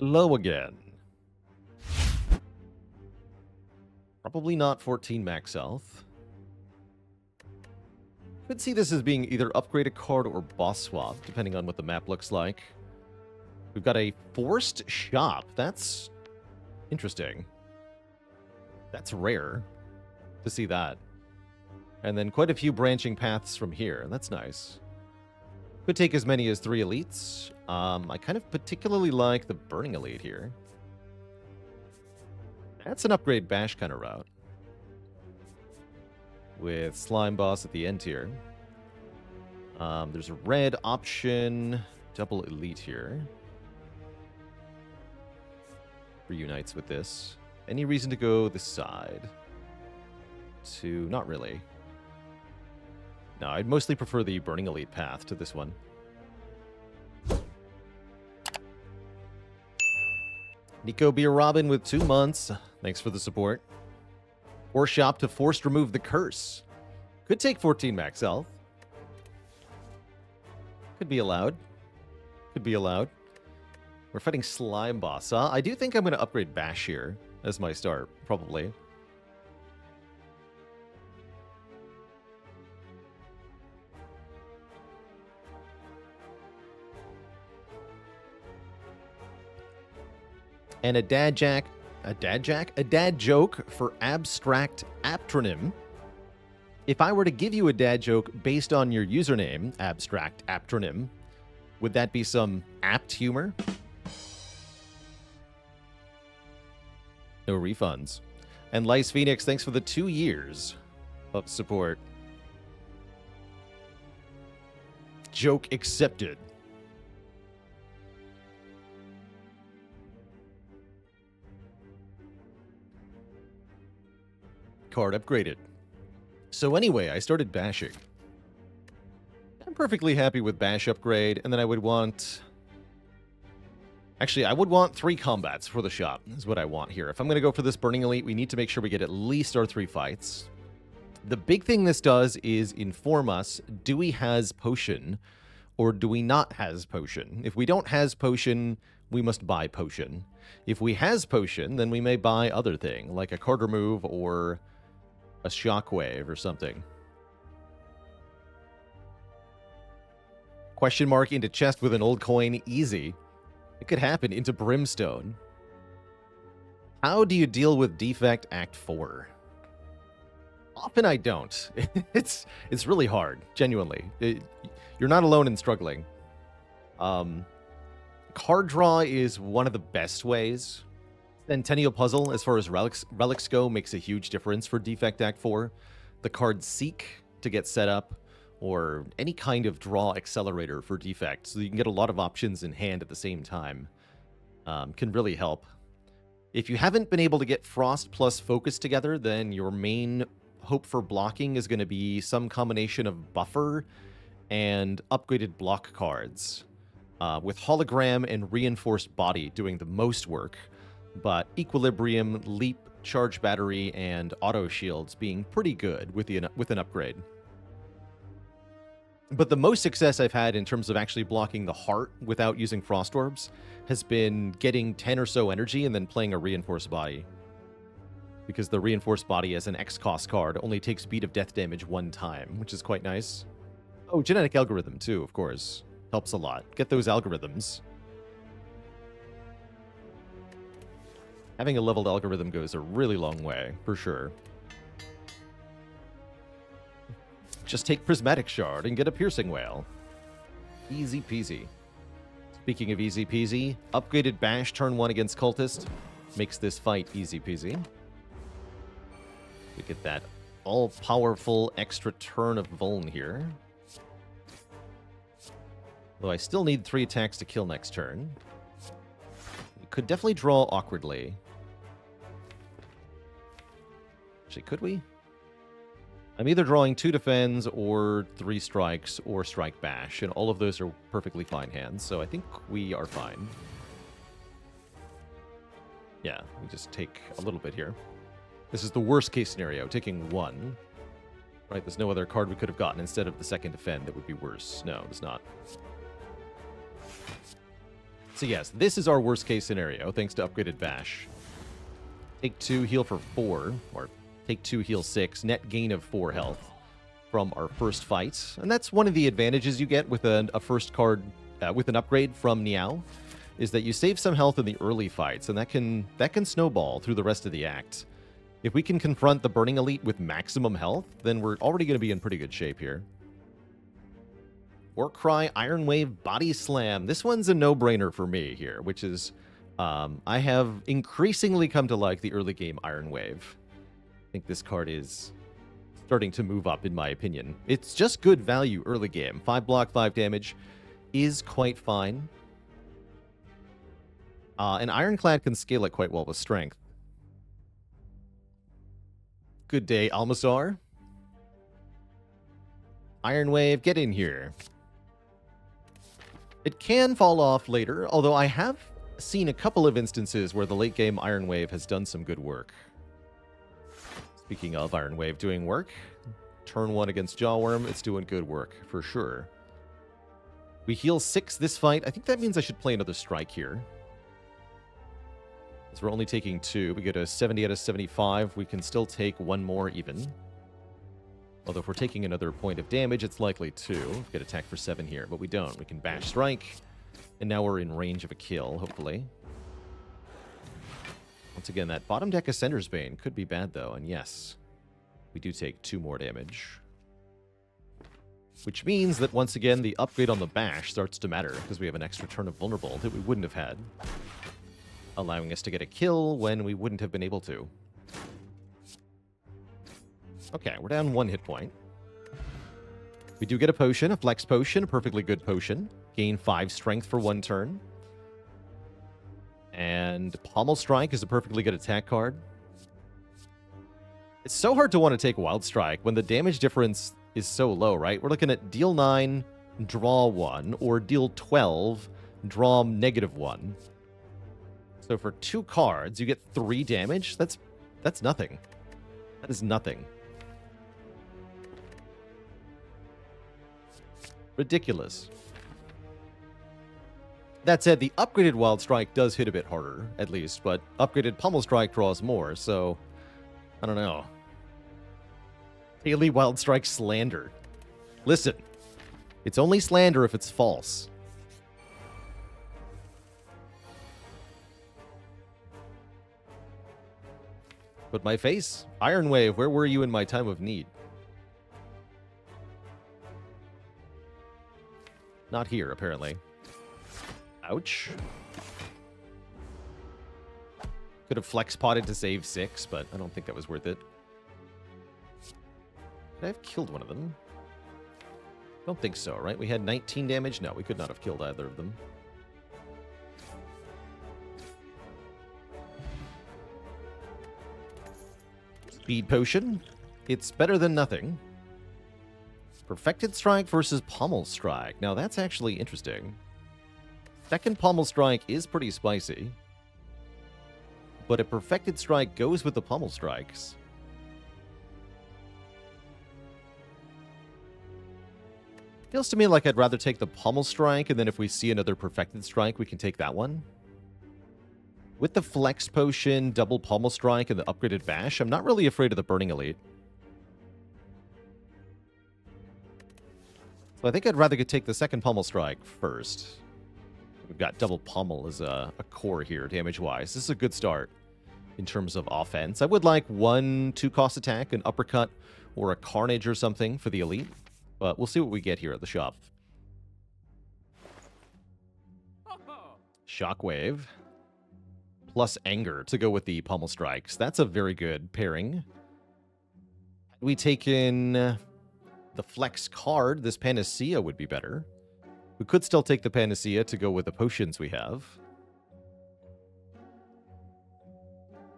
Low again. Probably not 14 max health. Could see this as being either upgrade a card or boss swap, depending on what the map looks like. We've got a forced shop. That's interesting. That's rare to see that. And then quite a few branching paths from here. That's nice. Could take as many as 3 elites. I kind of particularly like the Burning Elite here. That's an upgrade bash kind of route. With Slime Boss at the end here. There's a red option. Double Elite here. Reunites with this. Any reason to go this side? Not really. No, I'd mostly prefer the Burning Elite path to this one. Nico Beer Robin with 2 months. Thanks for the support. Or shop to forced remove the curse. Could take 14 max health. Could be allowed. Could be allowed. We're fighting Slime Boss. I do think I'm going to upgrade Bash here as my start, probably. And a dad joke for abstract aptronym. If I were to give you a dad joke based on your username, abstract aptronym, would that be some apt humor? No refunds. And Lice Phoenix, thanks for the 2 years of support. Joke accepted. Card upgraded. So anyway, I started bashing. I'm perfectly happy with bash upgrade, and then I would want... Actually, I would want 3 combats for the shop, is what I want here. If I'm going to go for this Burning Elite, we need to make sure we get at least our 3 fights. The big thing this does is inform us, do we has potion, or do we not has potion? If we don't has potion, we must buy potion. If we has potion, then we may buy other thing, like a card remove or a shockwave or something. Question mark into chest with an old coin, easy. It could happen into brimstone. How do you deal with defect Act 4? Often I don't. It's really hard, genuinely. You're not alone in struggling. Card draw is one of the best ways. Centennial Puzzle, as far as relics go, makes a huge difference for Defect Act 4. The card Seek to get set up, or any kind of draw accelerator for Defect, so you can get a lot of options in hand at the same time, can really help. If you haven't been able to get Frost plus Focus together, then your main hope for blocking is going to be some combination of Buffer and upgraded block cards, with Hologram and Reinforced Body doing the most work. But Equilibrium, Leap, Charge Battery, and Auto Shields being pretty good with an upgrade. But the most success I've had in terms of actually blocking the heart without using Frost Orbs has been getting 10 or so energy and then playing a Reinforced Body. Because the Reinforced Body as an X-Cost card only takes Beat of Death damage 1 time, which is quite nice. Oh, Genetic Algorithm too, of course. Helps a lot. Get those algorithms. Having a leveled algorithm goes a really long way, for sure. Just take Prismatic Shard and get a Piercing Whale. Easy peasy. Speaking of easy peasy, upgraded Bash turn 1 against Cultist makes this fight easy peasy. We get that all-powerful extra turn of Vuln here. Though I still need 3 attacks to kill next turn. We could definitely draw awkwardly. Actually, could we? I'm either drawing 2 defends or 3 strikes or strike bash, and all of those are perfectly fine hands, so I think we are fine. Yeah, we just take a little bit here. This is the worst case scenario, taking 1. Right, there's no other card we could have gotten instead of the second defend that would be worse. No, there's not. So yes, this is our worst case scenario, thanks to upgraded Bash. Take 2, heal for 4, or take 2, heal 6, net gain of 4 health from our first fight. And that's one of the advantages you get with a first card, with an upgrade from Niao, is that you save some health in the early fights, and that can snowball through the rest of the act. If we can confront the Burning Elite with maximum health, then we're already going to be in pretty good shape here. Warcry, Iron Wave, Body Slam. This one's a no-brainer for me here, which is... I have increasingly come to like the early game Iron Wave. I think this card is starting to move up, in my opinion. It's just good value early game. 5 block, 5 damage is quite fine. And Ironclad can scale it quite well with strength. Good day, Almasar. Iron Wave, get in here. It can fall off later, although I have seen a couple of instances where the late game Iron Wave has done some good work. Speaking of Iron Wave doing work, turn 1 against Jawworm, it's doing good work, for sure. We heal 6 this fight. I think that means I should play another strike here. As we're only taking 2, we get a 70 out of 75. We can still take 1 more even. Although if we're taking another point of damage, it's likely 2. We get attack for 7 here, but we don't. We can bash strike. And now we're in range of a kill, hopefully. Once again, that bottom deck Ascender's Bane could be bad, though. And yes, we do take 2 more damage. Which means that, once again, the upgrade on the Bash starts to matter, because we have an extra turn of Vulnerable that we wouldn't have had. Allowing us to get a kill when we wouldn't have been able to. Okay, we're down 1 hit point. We do get a potion, a flex potion, a perfectly good potion. Gain 5 strength for 1 turn. And Pommel Strike is a perfectly good attack card. It's so hard to want to take Wild Strike when the damage difference is so low, right? We're looking at deal 9, draw 1, or deal 12, draw -1. So for 2 cards, you get 3 damage? That's nothing. That is nothing. Ridiculous. That said, the upgraded Wild Strike does hit a bit harder, at least, but upgraded Pommel Strike draws more, so I don't know. Daily Wild Strike slander. Listen, it's only slander if it's false. But my face? Iron Wave, where were you in my time of need? Not here, apparently. Ouch. Could have flex potted to save 6, but I don't think that was worth it. Could I have killed one of them? Don't think so, right? We had 19 damage? No, we could not have killed either of them. Speed Potion. It's better than nothing. Perfected Strike versus Pommel Strike. Now, that's actually interesting. Second Pommel Strike is pretty spicy. But a Perfected Strike goes with the Pommel Strikes. Feels to me like I'd rather take the Pommel Strike, and then if we see another Perfected Strike, we can take that one. With the Flex Potion, double Pommel Strike, and the upgraded Bash, I'm not really afraid of the Burning Elite. So I think I'd rather take the second Pommel Strike first. We've got double Pommel as a core here, damage-wise. This is a good start in terms of offense. I would like 1 2-cost attack, an Uppercut, or a Carnage or something for the Elite. But we'll see what we get here at the shop. Shockwave. Plus Anger to go with the Pommel Strikes. That's a very good pairing. Had we taken the Flex card, this Panacea would be better. We could still take the Panacea to go with the potions we have.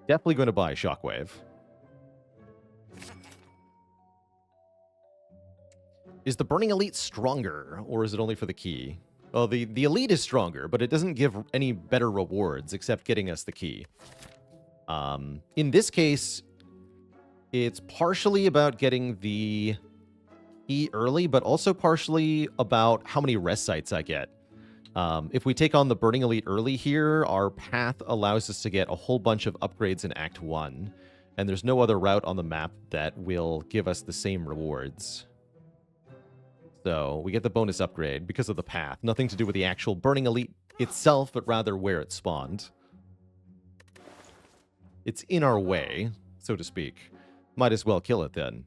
Definitely going to buy Shockwave. Is the Burning Elite stronger, or is it only for the key? Well, the Elite is stronger, but it doesn't give any better rewards except getting us the key. In this case, it's partially about getting the key early, but also partially about how many rest sites I get. If we take on the Burning Elite early here, our path allows us to get a whole bunch of upgrades in Act 1, and there's no other route on the map that will give us the same rewards. So we get the bonus upgrade because of the path. Nothing to do with the actual Burning Elite itself, but rather where it spawned. It's in our way, so to speak. Might as well kill it then.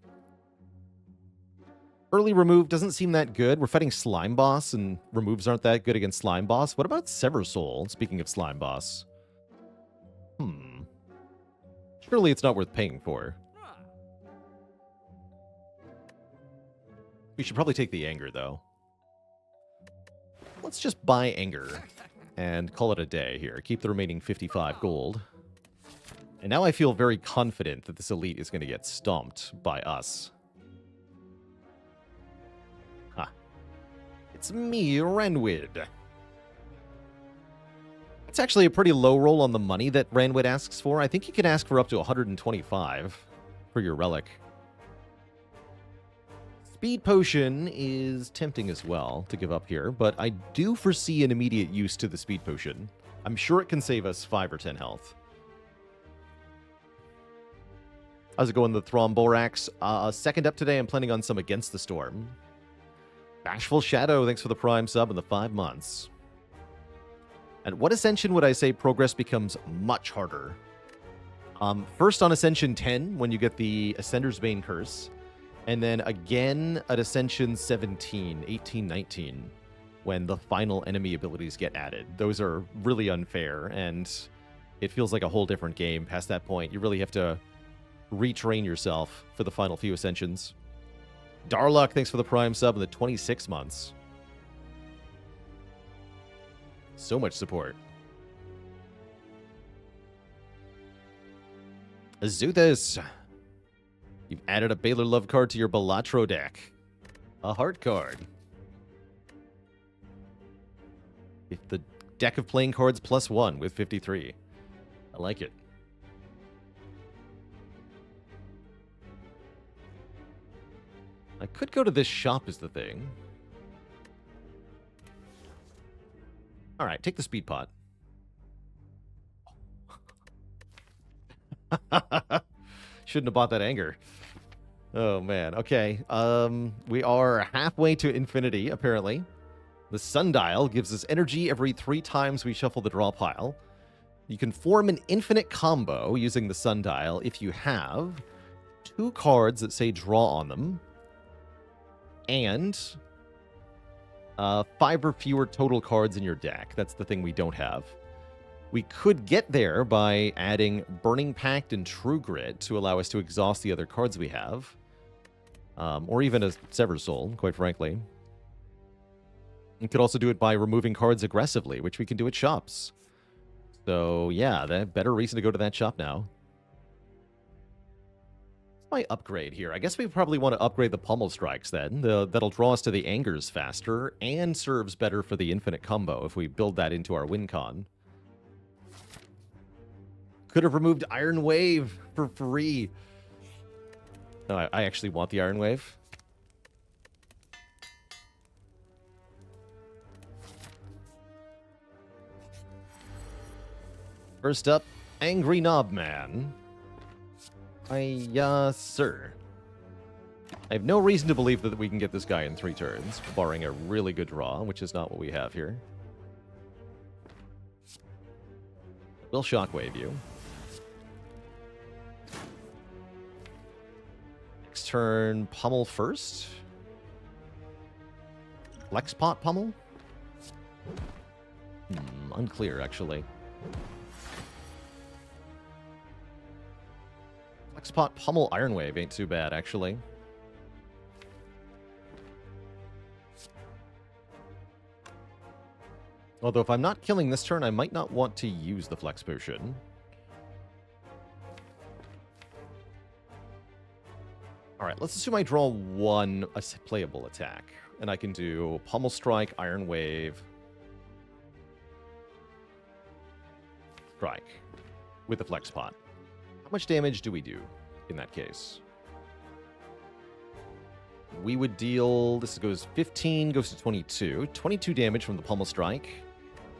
Early remove doesn't seem that good. We're fighting Slime Boss, and removes aren't that good against Slime Boss. What about Sever Soul, speaking of Slime Boss? Surely it's not worth paying for. We should probably take the Anger, though. Let's just buy Anger and call it a day here. Keep the remaining 55 gold. And now I feel very confident that this elite is going to get stomped by us. Ha. It's me, Ranwid. It's actually a pretty low roll on the money that Ranwid asks for. I think you can ask for up to 125 for your relic. Speed Potion is tempting as well to give up here, but I do foresee an immediate use to the Speed Potion. I'm sure it can save us 5 or 10 health. How's it going, the Thromborax? Second up today, I'm planning on some Against the Storm. Bashful Shadow, thanks for the Prime sub and the 5 months. And what Ascension would I say progress becomes much harder? First on Ascension 10, when you get the Ascender's Bane Curse. And then again at Ascension 17, 18, 19, when the final enemy abilities get added. Those are really unfair, and it feels like a whole different game past that point. You really have to retrain yourself for the final few Ascensions. Darluck, thanks for the Prime sub and the 26 months. So much support. Azuthis, you've added a Baalorlord card to your Balatro deck. A heart card. If the deck of playing cards +1 with 53. I like it. I could go to this shop is the thing. All right, take the speed pot. Shouldn't have bought that Anger. Oh, man. Okay. We are halfway to infinity, apparently. The Sundial gives us energy every 3 times we shuffle the draw pile. You can form an infinite combo using the Sundial if you have 2 cards that say draw on them and 5 or fewer total cards in your deck. That's the thing we don't have. We could get there by adding Burning Pact and True Grit to allow us to exhaust the other cards we have. Or even a Sever Soul, quite frankly. You could also do it by removing cards aggressively, which we can do at shops. So, yeah, that better reason to go to that shop now. My upgrade here. I guess we probably want to upgrade the Pummel Strikes then. That'll draw us to the Angers faster and serves better for the infinite combo if we build that into our win con. Could have removed Iron Wave for free. No, I actually want the Iron Wave. First up, Angry Knobman. Sir. I have no reason to believe that we can get this guy in 3 turns, barring a really good draw, which is not what we have here. We'll Shockwave you. Next turn, Pummel first. Flexpot Pummel? Unclear, actually. Flexpot Pummel Iron Wave ain't too bad, actually. Although if I'm not killing this turn, I might not want to use the Flex Potion. Alright, let's assume I draw 1 playable attack. And I can do Pummel Strike, Iron Wave, Strike with the Flex Pot. How much damage do we do in that case? we would deal, this goes 15, goes to 22. 22 damage from the Pummel Strike.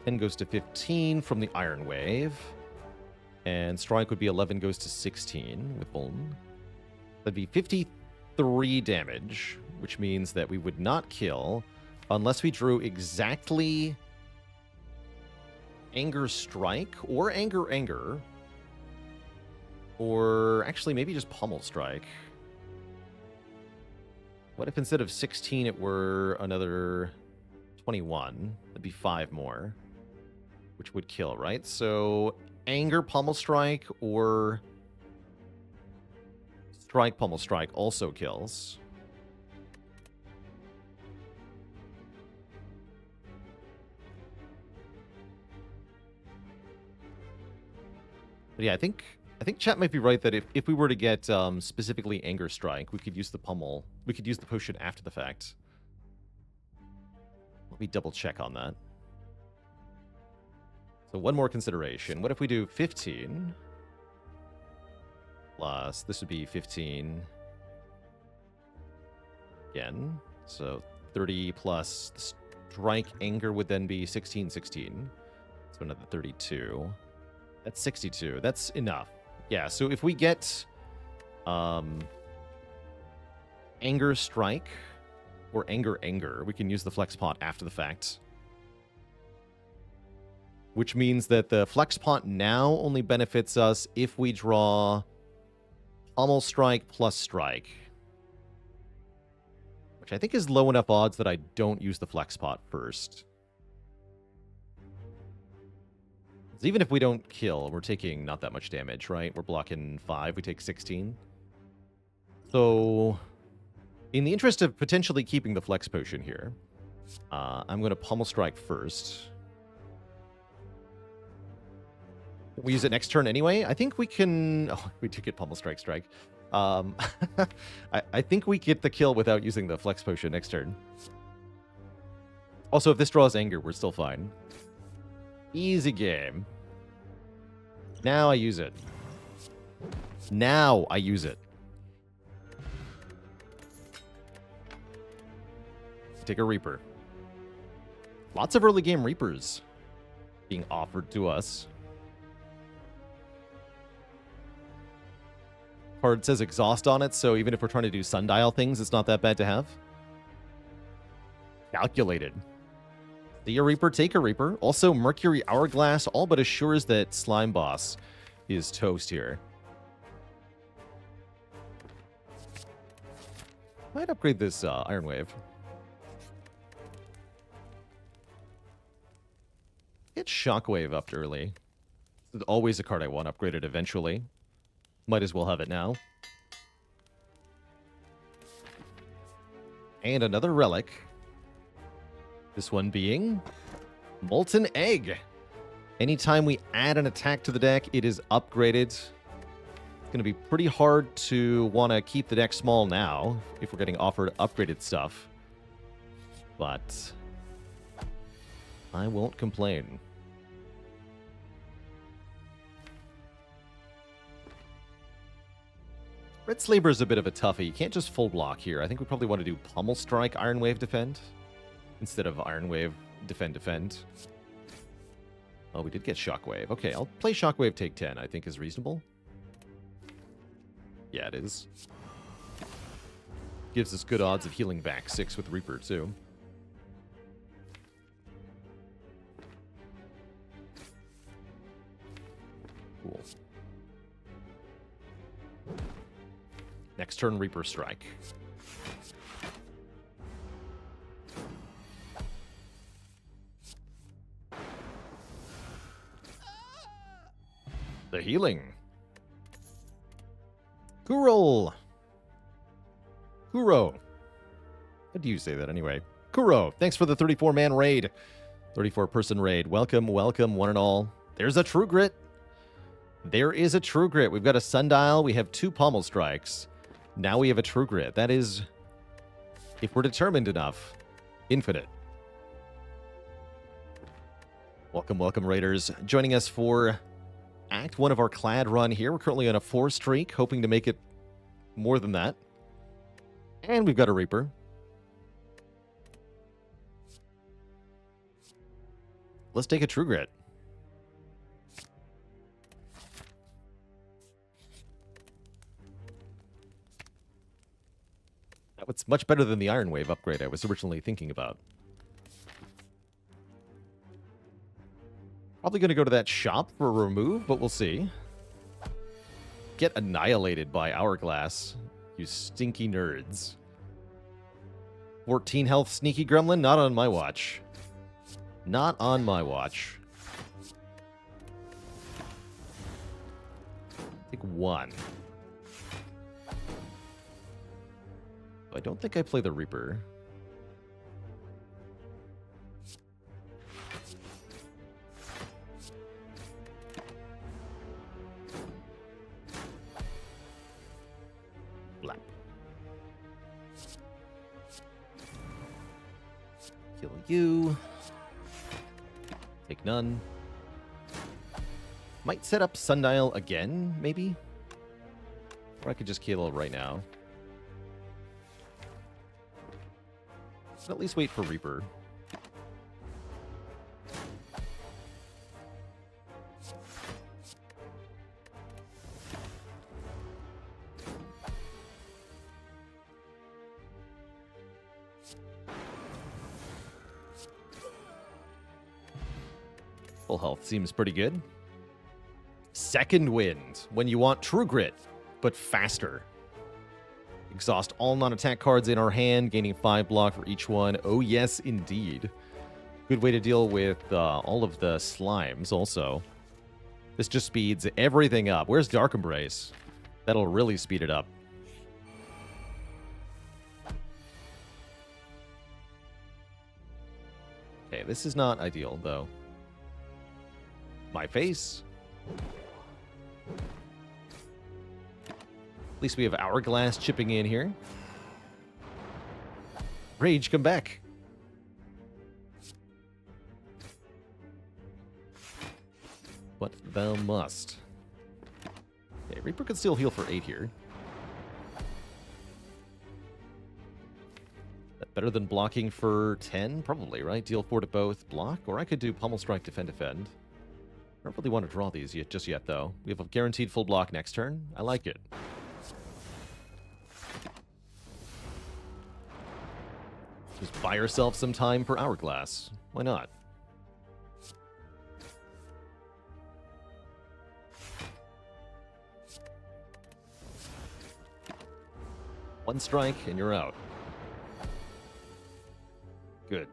10 goes to 15 from the Iron Wave. And Strike would be 11, goes to 16 with Bolton. That'd be 53 damage, which means that we would not kill unless we drew exactly Anger Strike or Anger, or actually maybe just Pummel Strike. What if instead of 16 it were another 21? That'd be 5 more, which would kill, right? So Anger Pummel Strike or Strike Pummel Strike also kills. But yeah, I think chat might be right that if we were to get specifically Anger Strike, we could use the Pummel. We could use the potion after the fact. Let me double check on that. So one more consideration. What if we do 15 plus, this would be 15 again. So 30 plus the Strike Anger would then be 16. So another 32. That's 62. That's enough. Yeah, so if we get Anger Strike or Anger, we can use the Flex Pot after the fact. Which means that the Flex Pot now only benefits us if we draw Pummel Strike plus Strike. Which I think is low enough odds that I don't use the Flex Pot first. Even if we don't kill, we're taking not that much damage, right? We're blocking 5, we take 16. So, in the interest of potentially keeping the Flex Potion here, I'm going to Pummel Strike first. We use it next turn anyway. I think we can... Oh, we do get Pummel Strike. I think we get the kill without using the Flex Potion next turn. Also, if this draws Anger, we're still fine. Easy game. Now I use it. Take a Reaper. Lots of early game Reapers being offered to us. Card says Exhaust on it, so even if we're trying to do Sundial things, it's not that bad to have. Calculated. See a Reaper, take a Reaper. Also, Mercury Hourglass all but assures that Slime Boss is toast here. Might upgrade this Iron Wave. Get Shockwave up early. This is always a card I want upgraded eventually. Might as well have it now. And another relic. This one being Molten Egg. Anytime we add an attack to the deck, it is upgraded. It's going to be pretty hard to want to keep the deck small now if we're getting offered upgraded stuff. But I won't complain. Red Slaver is a bit of a toughie. You can't just full block here. I think we probably want to do Pummel Strike, Iron Wave, Defend. Instead of Iron Wave, Defend. Oh, we did get Shockwave. Okay, I'll play Shockwave, take 10, I think is reasonable. Yeah, it is. Gives us good odds of healing back 6 with Reaper, too. Cool. Next turn, Reaper Strike. The healing. Kuro. How do you say that anyway? Kuro, thanks for the 34-man raid. 34-person raid. Welcome, one and all. There's a True Grit. There is a True Grit. We've got a Sundial. We have 2 Pummel Strikes. Now we have a True Grit. That is, if we're determined enough, infinite. Welcome, Raiders. Joining us for Act 1 of our Clad run here. We're currently on a 4 streak, hoping to make it more than that. And we've got a Reaper. Let's take a True Grit. It's much better than the Iron Wave upgrade I was originally thinking about. Probably going to go to that shop for a remove, but we'll see. Get annihilated by Hourglass, you stinky nerds. 14 health sneaky gremlin, not on my watch. Not on my watch. Take one. I don't think I play the Reaper. Blap. Kill you. Take none. Might set up Sundial again, maybe? Or I could just kill it right now. But at least wait for Reaper. Full health seems pretty good. Second Wind, when you want True Grit, but faster. Exhaust all non-attack cards in our hand, gaining 5 block for each one. Oh yes, indeed. Good way to deal with all of the slimes also. This just speeds everything up. Where's Dark Embrace? That'll really speed it up. Okay, this is not ideal, though. My face. At least we have Hourglass chipping in here. Rage, come back. But thou must. Okay, Reaper could still heal for 8 here. That better than blocking for 10? Probably, right? Deal 4 to both, block. Or I could do Pummel Strike, defend, defend. I don't really want to draw these just yet, though. We have a guaranteed full block next turn. I like it. Just buy yourself some time for Hourglass. Why not? One strike and you're out. Good.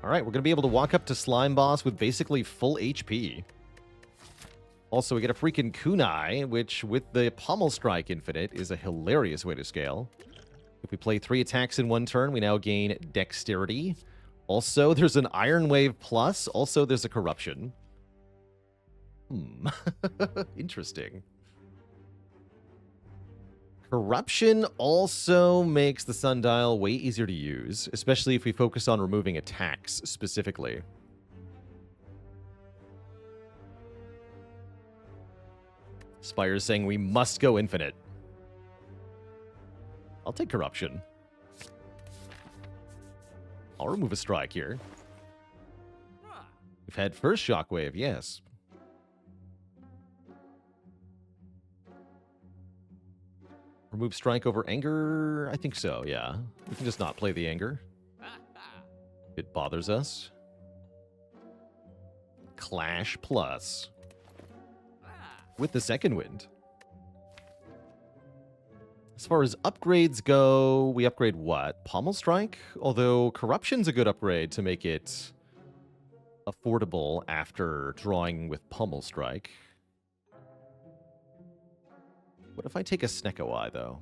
Alright, we're going to be able to walk up to Slime Boss with basically full HP. Also, we get a freaking Kunai, which with the Pommel Strike Infinite is a hilarious way to scale. If we play 3 attacks in one turn, we now gain Dexterity. Also, there's an Iron Wave Plus. Also, there's a Corruption. Interesting. Corruption also makes the Sundial way easier to use, especially if we focus on removing attacks specifically. Spire's saying we must go infinite. I'll take Corruption. I'll remove a strike here. We've had first Shockwave, yes. Remove strike over anger? I think so, yeah. We can just not play the anger. It bothers us. Clash plus. With the second wind. As far as upgrades go, we upgrade what? Pommel Strike? Although Corruption's a good upgrade to make it affordable after drawing with Pommel Strike. What if I take a Snecko-Eye, though?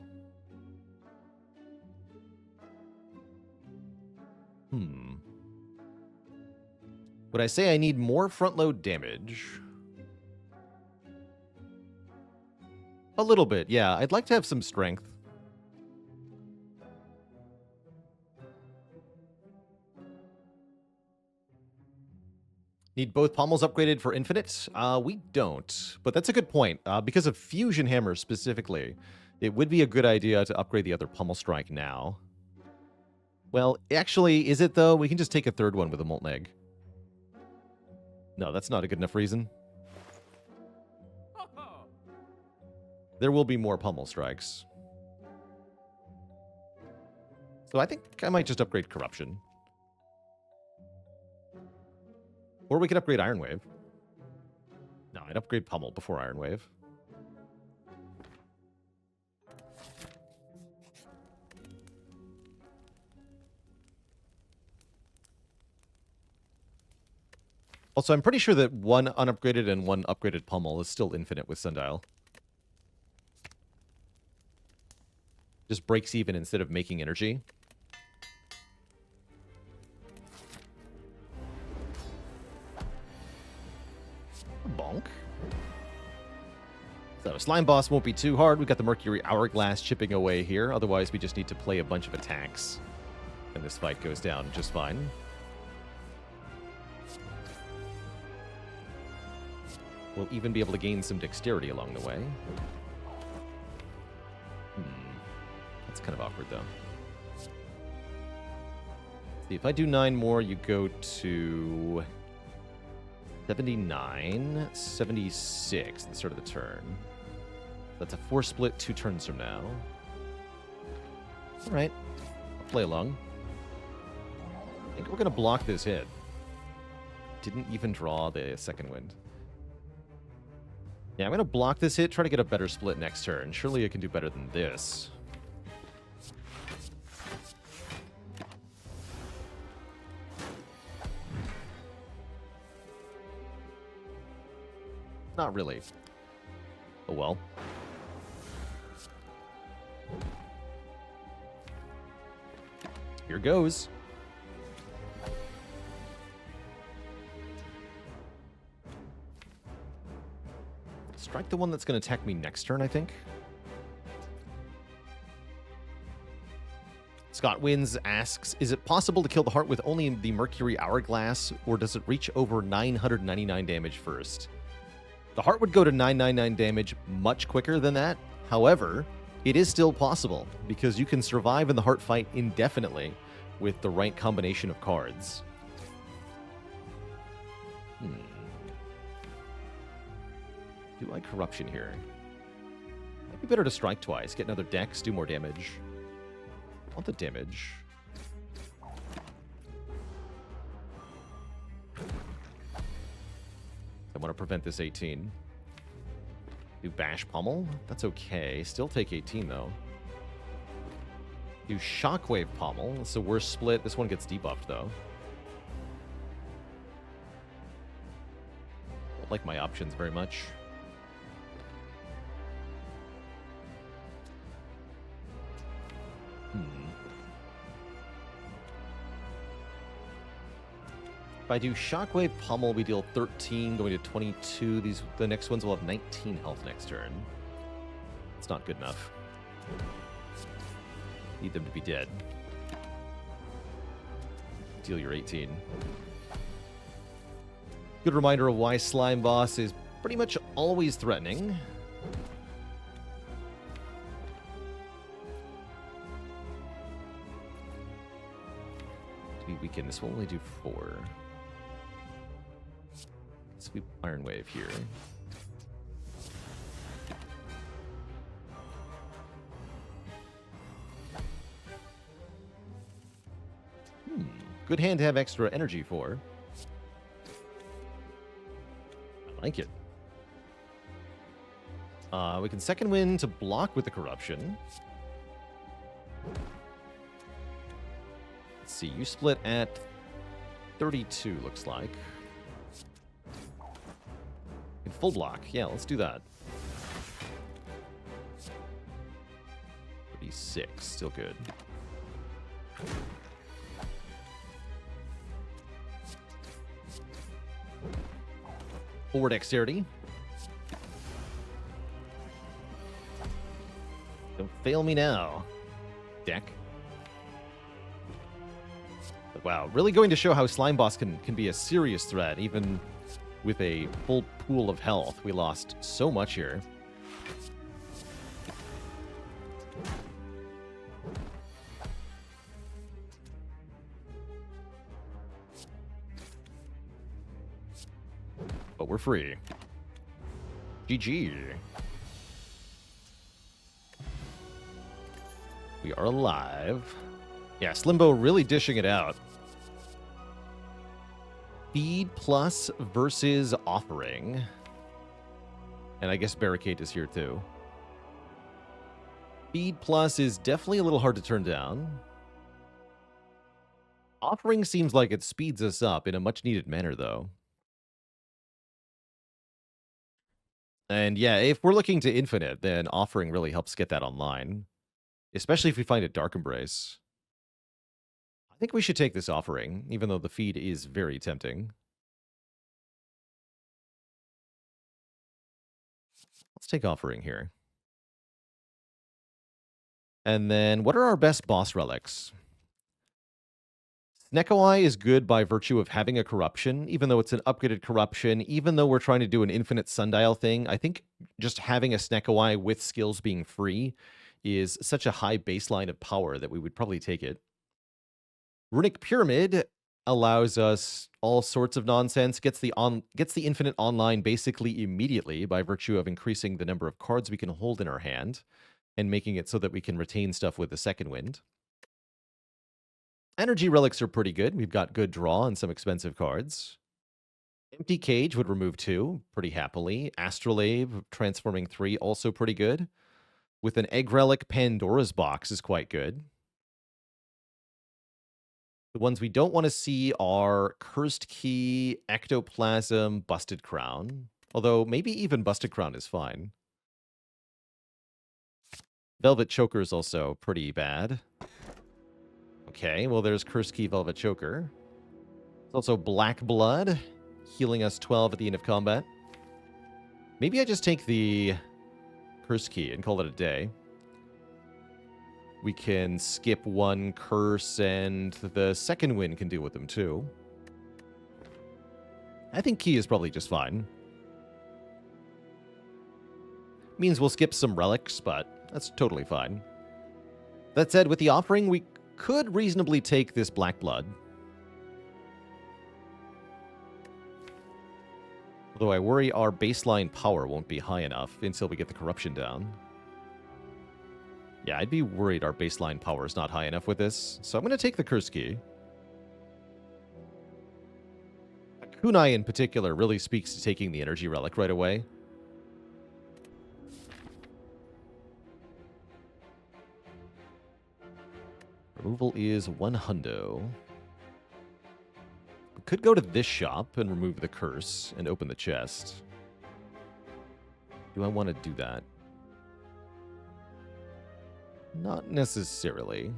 Would I say I need more front-load damage? A little bit, yeah. I'd like to have some strength. Need both pommels upgraded for infinite? We don't, but that's a good point. Because of Fusion Hammer specifically, it would be a good idea to upgrade the other pommel strike now. Well, actually, is it though? We can just take a third one with a molten egg. No, that's not a good enough reason. There will be more pommel strikes. So I think I might just upgrade Corruption. Or we could upgrade Iron Wave. No, I'd upgrade Pummel before Iron Wave. Also, I'm pretty sure that one unupgraded and one upgraded Pummel is still infinite with Sundial. Just breaks even instead of making energy. Bonk. So Slime Boss won't be too hard. We've got the Mercury Hourglass chipping away here. Otherwise, we just need to play a bunch of attacks. And this fight goes down just fine. We'll even be able to gain some dexterity along the way. That's kind of awkward, though. See, if I do 9 more, you go to 79, 76 at the start of the turn. That's a 4 split 2 turns from now. All right, I'll play along. I think we're going to block this hit. Didn't even draw the second wind. Yeah, I'm going to block this hit, try to get a better split next turn. Surely it can do better than this. Not really. Oh well. Here goes. Strike the one that's going to attack me next turn, I think. Scott Wins asks, is it possible to kill the heart with only the Mercury Hourglass, or does it reach over 999 damage first? The heart would go to 999 damage much quicker than that. However, it is still possible, because you can survive in the heart fight indefinitely with the right combination of cards. Do I Corruption here? Might be better to strike twice, get another dex, do more damage. I want the damage. I want to prevent this 18. Do Bash Pummel? That's okay. Still take 18, though. Do Shockwave Pummel. It's the worst split. This one gets debuffed, though. Don't like my options very much. If I do Shockwave Pummel, we deal 13, going to 22. The next ones will have 19 health next turn. It's not good enough. Need them to be dead. Deal your 18. Good reminder of why Slime Boss is pretty much always threatening. To be weakened, this will only do 4. Sweep Iron Wave here. Good hand to have extra energy for. I like it. We can second wind to block with the Corruption. Let's see, you split at 32, looks like. Full block. Yeah, let's do that. 36. Still good. Forward dexterity. Don't fail me now. Deck. Wow, really going to show how Slime Boss can be a serious threat, even with a full pool of health. We lost so much here. But we're free. GG. We are alive. Yeah, Slimbo really dishing it out. Feed plus versus offering. And I guess Barricade is here too. Feed plus is definitely a little hard to turn down. Offering seems like it speeds us up in a much needed manner though. And yeah, if we're looking to infinite, then offering really helps get that online. Especially if we find a Dark Embrace. I think we should take this offering, even though the feed is very tempting. Let's take offering here. And then, what are our best boss relics? Snekoi is good by virtue of having a corruption, even though it's an upgraded corruption, even though we're trying to do an infinite Sundial thing. I think just having a Snekoi with skills being free is such a high baseline of power that we would probably take it. Runic Pyramid allows us all sorts of nonsense, gets the infinite online basically immediately by virtue of increasing the number of cards we can hold in our hand and making it so that we can retain stuff with the second wind. Energy relics are pretty good. We've got good draw and some expensive cards. Empty Cage would remove 2 pretty happily. Astrolabe, transforming 3, also pretty good. With an Egg Relic, Pandora's Box is quite good. The ones we don't want to see are Cursed Key, Ectoplasm, Busted Crown. Although maybe even Busted Crown is fine. Velvet Choker is also pretty bad. Okay, well there's Cursed Key, Velvet Choker. There's also Black Blood, healing us 12 at the end of combat. Maybe I just take the Cursed Key and call it a day. We can skip 1 curse, and the second win can deal with them too. I think Key is probably just fine. Means we'll skip some relics, but that's totally fine. That said, with the offering, we could reasonably take this Black Blood. Although I worry our baseline power won't be high enough until we get the corruption down. Yeah, I'd be worried our baseline power is not high enough with this, so I'm going to take the Curse Key. Kunai in particular really speaks to taking the Energy Relic right away. Removal is 1 hundo. We could go to this shop and remove the curse and open the chest. Do I want to do that? Not necessarily.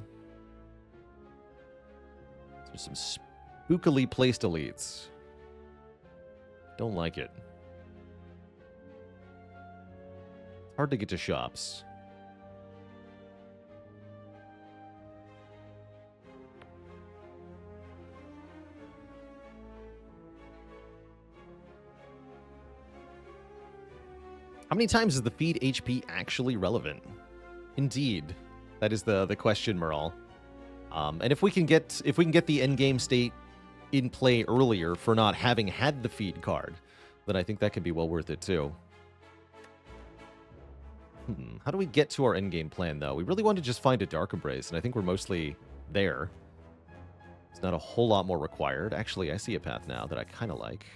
There's some spookily placed elites. Don't like it. Hard to get to shops. How many times is the feed HP actually relevant? Indeed, that is the question, Merle. And if we can get the endgame state in play earlier for not having had the feed card, then I think that could be well worth it too. How do we get to our endgame plan though? We really want to just find a Dark Embrace, and I think we're mostly there. It's not a whole lot more required. Actually, I see a path now that I kind of like.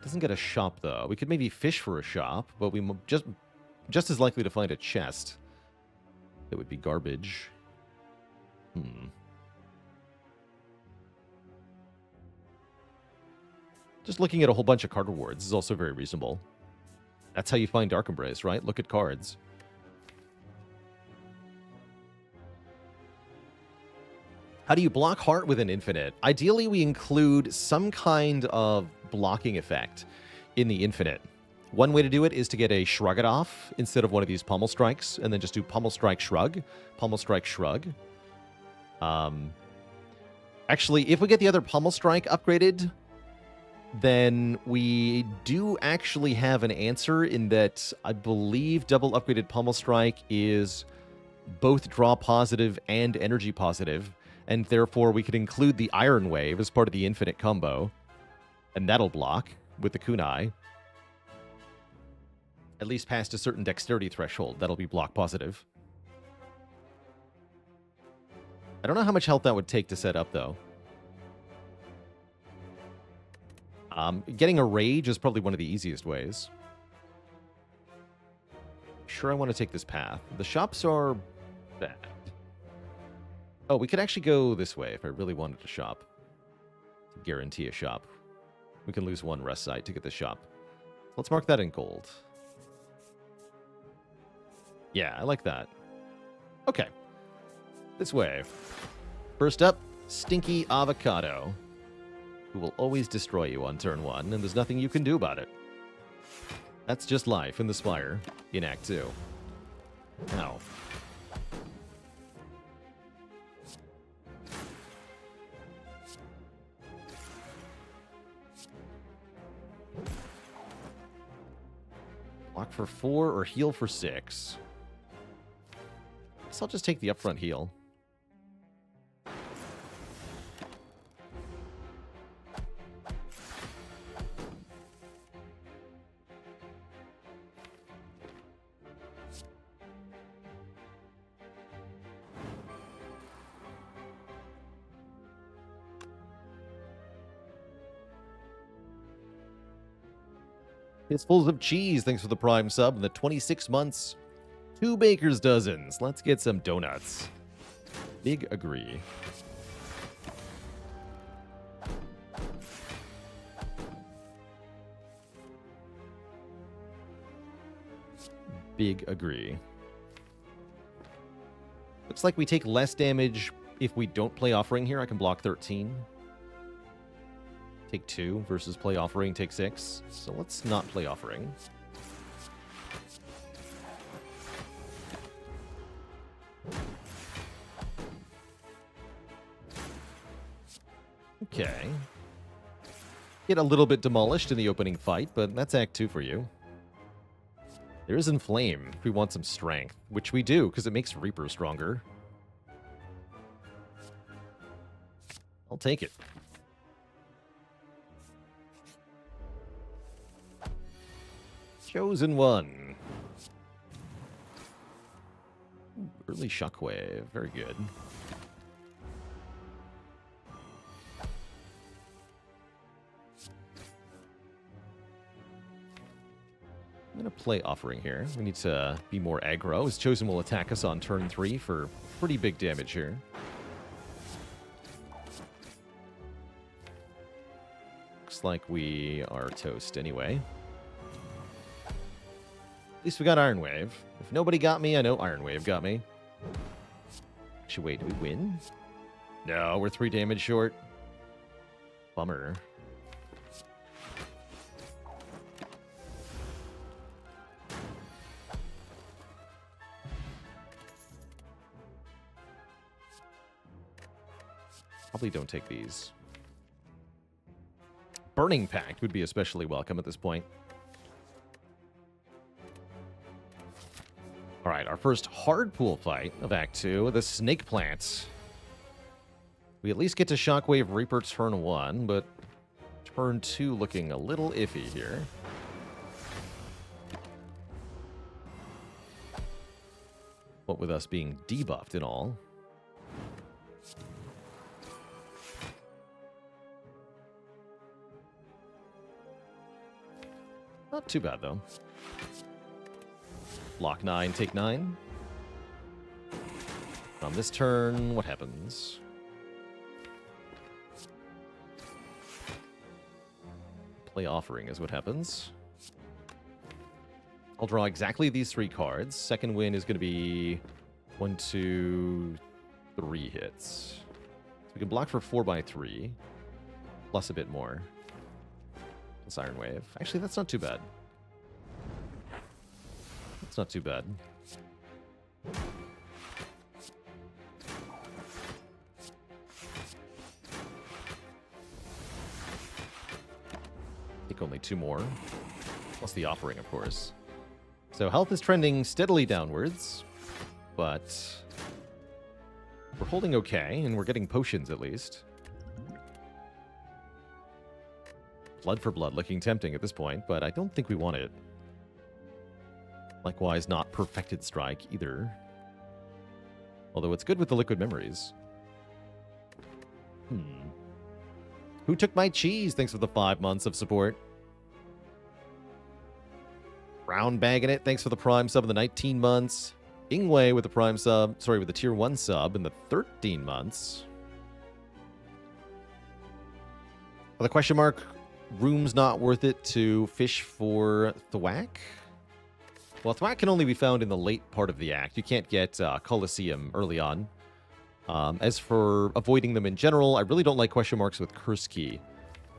Doesn't get a shop though. We could maybe fish for a shop, but we just as likely to find a chest. That would be garbage. Just looking at a whole bunch of card rewards is also very reasonable. That's how you find Dark Embrace, right? Look at cards. How do you block Heart with an infinite? Ideally, we include some kind of blocking effect in the infinite, One way to do it is to get a Shrug It Off instead of one of these Pummel Strikes, and then just do Pummel Strike Shrug. Pummel Strike Shrug. Actually, if we get the other Pummel Strike upgraded, then we do actually have an answer in that I believe double upgraded Pummel Strike is both draw positive and energy positive, and therefore we could include the Iron Wave as part of the infinite combo, and that'll block with the kunai. At least past a certain dexterity threshold, that'll be block positive. I don't know how much health that would take to set up, though. Getting a Rage is probably one of the easiest ways. Sure, I want to take this path. The shops are bad. Oh, we could actually go this way if I really wanted to shop. To guarantee a shop. We can lose one rest site to get the shop. Let's mark that in gold. Yeah, I like that. Okay. This way. First up, Stinky Avocado, who will always destroy you on turn 1, and there's nothing you can do about it. That's just life in the Spire in Act 2. Ow. Block for 4 or heal for 6. Guess I'll just take the upfront heal. Fistfuls of Cheese, thanks for the Prime sub, and the 26 months. 2 baker's dozens. Let's get some donuts. Big agree. Big agree. Looks like we take less damage if we don't play Offering here. I can block 13. Take 2 versus play Offering, take 6. So let's not play Offering. Okay. Get a little bit demolished in the opening fight, but that's Act 2 for you. There is Inflame if we want some strength, which we do, because it makes Reaper stronger. I'll take it. Chosen One. Early Shockwave. Very good. I'm going to play Offering here. We need to be more aggro, as Chosen will attack us on turn 3 for pretty big damage here. Looks like we are toast anyway. At least we got Iron Wave. If nobody got me, I know Iron Wave got me. Actually, wait, do we win? No, we're 3 damage short. Bummer. Probably don't take these. Burning Pact would be especially welcome at this point. All right, our first hard pool fight of Act 2, the Snake Plants. We at least get to Shockwave Reaper turn 1, but turn 2 looking a little iffy here. What with us being debuffed and all. Not too bad, though. Block 9, take 9. On this turn, what happens? Play Offering is what happens. I'll draw exactly these 3 cards. Second win is going to be 1, 2, 3 hits. So we can block for 4 by 3, plus a bit more. Plus Iron Wave. Actually, that's not too bad. It's not too bad. I think only 2 more. Plus the offering, of course. So health is trending steadily downwards, but we're holding okay, and we're getting potions at least. Blood for blood, looking tempting at this point, but I don't think we want it. Likewise, not Perfected Strike either. Although it's good with the liquid memories. Who took my cheese? Thanks for the 5 months of support. Brown bagging it. Thanks for the Prime sub in the 19 months. Ingwe with the Prime sub. Sorry, with the Tier 1 sub in the 13 months. The question mark. Room's not worth it to fish for Thwack? Well, Thwack can only be found in the late part of the act. You can't get Colosseum early on. As for avoiding them in general, I really don't like question marks with Curse Key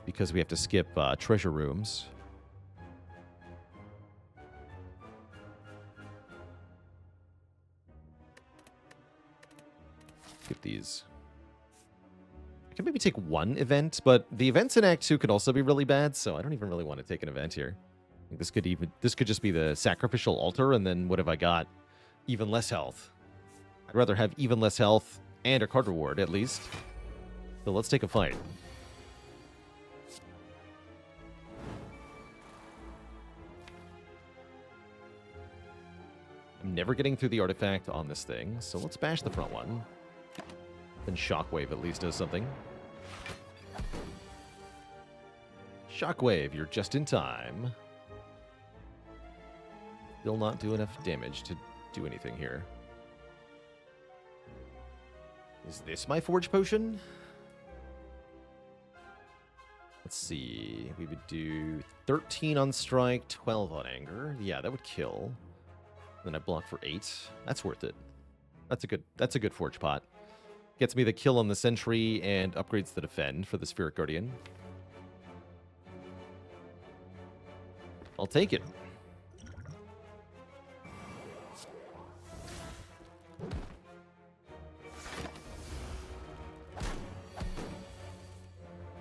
because we have to skip treasure rooms. Skip these. I can maybe take 1 event, but the events in Act 2 could also be really bad, so I don't even really want to take an event here. I think this could just be the sacrificial altar, and then what have I got? Even less health. I'd rather have even less health and a card reward, at least. So let's take a fight. I'm never getting through the artifact on this thing, so let's bash the front one. Then Shockwave at least does something. Shockwave, you're just in time. Still not do enough damage to do anything here. Is this my Forge Potion? Let's see. We would do 13 on Strike, 12 on Anger. Yeah, that would kill. Then I block for 8. That's worth it. That's a good Forge Pot. Gets me the kill on the Sentry and upgrades the Defend for the Spirit Guardian. I'll take it.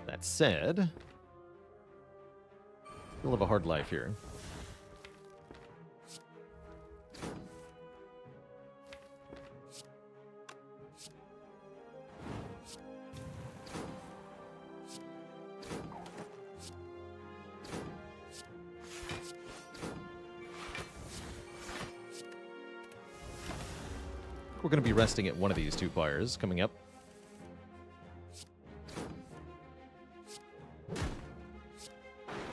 That said, we'll have a hard life here. We're going to be resting at one of these 2 fires coming up.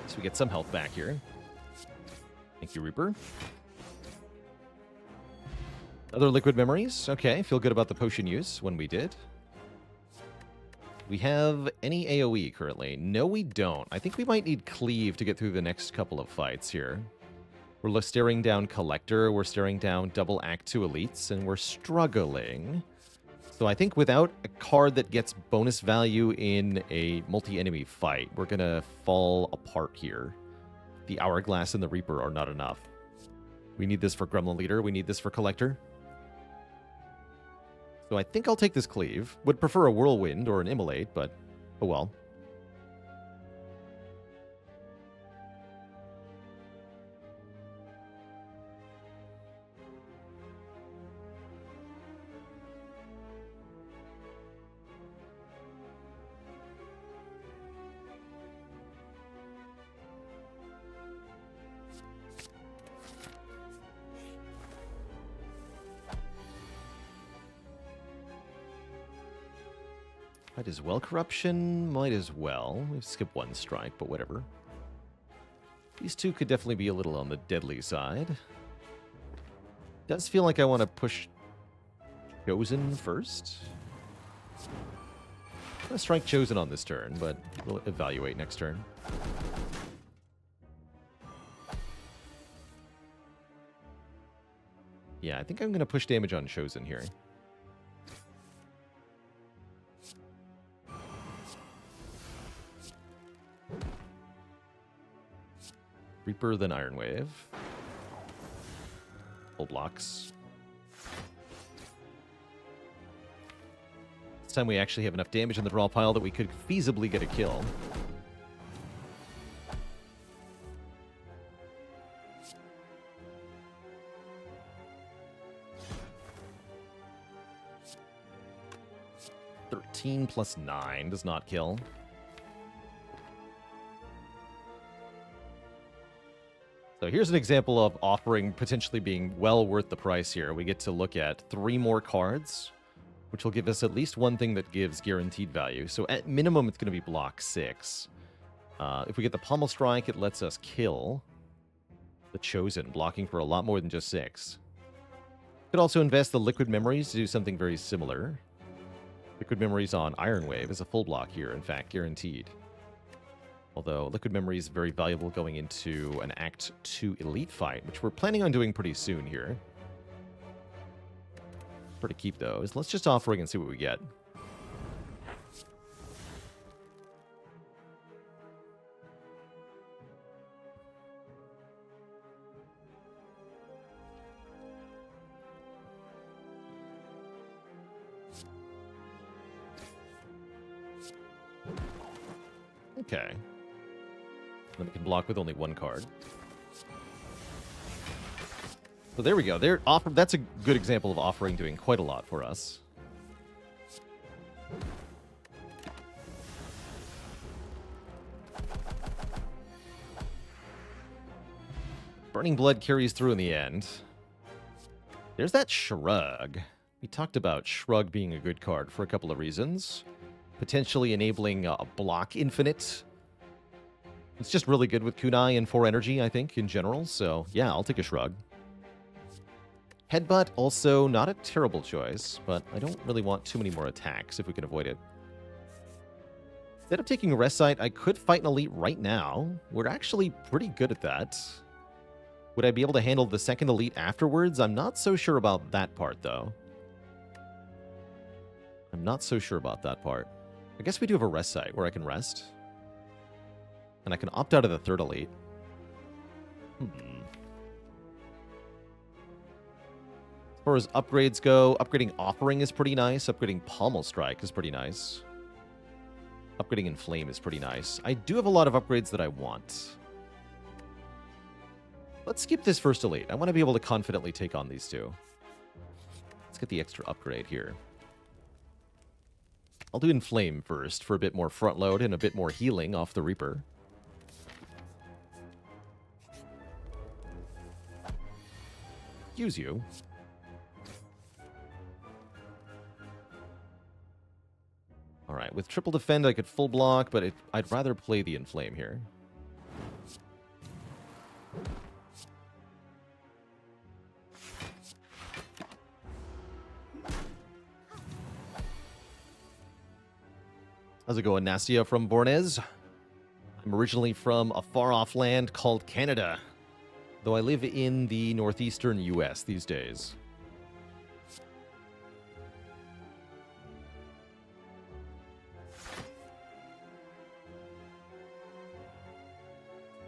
So we get some health back here. Thank you, Reaper. Other liquid memories. Okay, feel good about the potion use when we did. We have any AoE currently? No, we don't. I think we might need Cleave to get through the next couple of fights here. We're staring down Collector, we're staring down double Act 2 Elites, and we're struggling. So I think without a card that gets bonus value in a multi-enemy fight, we're going to fall apart here. The Hourglass and the Reaper are not enough. We need this for Gremlin Leader, we need this for Collector. So I think I'll take this Cleave. Would prefer a Whirlwind or an Immolate, but oh well. Might as well Corruption, might as well. We've skipped 1 strike, but whatever. These 2 could definitely be a little on the deadly side. Does feel like I want to push Chosen first. I'm going to strike Chosen on this turn, but we'll evaluate next turn. Yeah, I think I'm going to push damage on Chosen here. Reaper, then Iron Wave. full blocks. This time we actually have enough damage in the draw pile that we could feasibly get a kill. Plus 9 does not kill. So here's an example of offering potentially being well worth the price here. We get to look at 3 more cards, which will give us at least one thing that gives guaranteed value. So at minimum, it's going to be block 6. If we get the Pommel Strike, it lets us kill the Chosen, blocking for a lot more than just 6. Could also invest the Liquid Memories to do something very similar. Liquid Memories on Iron Wave is a full block here, in fact, guaranteed. Although Liquid Memory is very valuable going into an Act 2 Elite fight, which we're planning on doing pretty soon here. For to keep those, let's just offering and see what we get. Okay. Then we can block with only 1 card. So there we go. That's a good example of offering doing quite a lot for us. Burning Blood carries through in the end. There's that Shrug. We talked about Shrug being a good card for a couple of reasons. Potentially enabling a block infinite. It's just really good with Kunai and 4 energy, I think, in general. So, yeah, I'll take a Shrug. Headbutt, also not a terrible choice, but I don't really want too many more attacks if we can avoid it. Instead of taking a Rest Sight, I could fight an Elite right now. We're actually pretty good at that. Would I be able to handle the second Elite afterwards? I'm not so sure about that part, though. I'm not so sure about that part. I guess we do have a Rest Sight where I can rest. And I can opt out of the third Elite. As far as upgrades go, upgrading Offering is pretty nice. Upgrading Pommel Strike is pretty nice. Upgrading Inflame is pretty nice. I do have a lot of upgrades that I want. Let's skip this first Elite. I want to be able to confidently take on these two. Let's get the extra upgrade here. I'll do Inflame first for a bit more front load and a bit more healing off the Reaper. Use you. Alright, with triple defend I could full block, but I'd rather play the Inflame here. How's it going, Nastia from Bornez? I'm originally from a far-off land called Canada, though I live in the northeastern U.S. these days.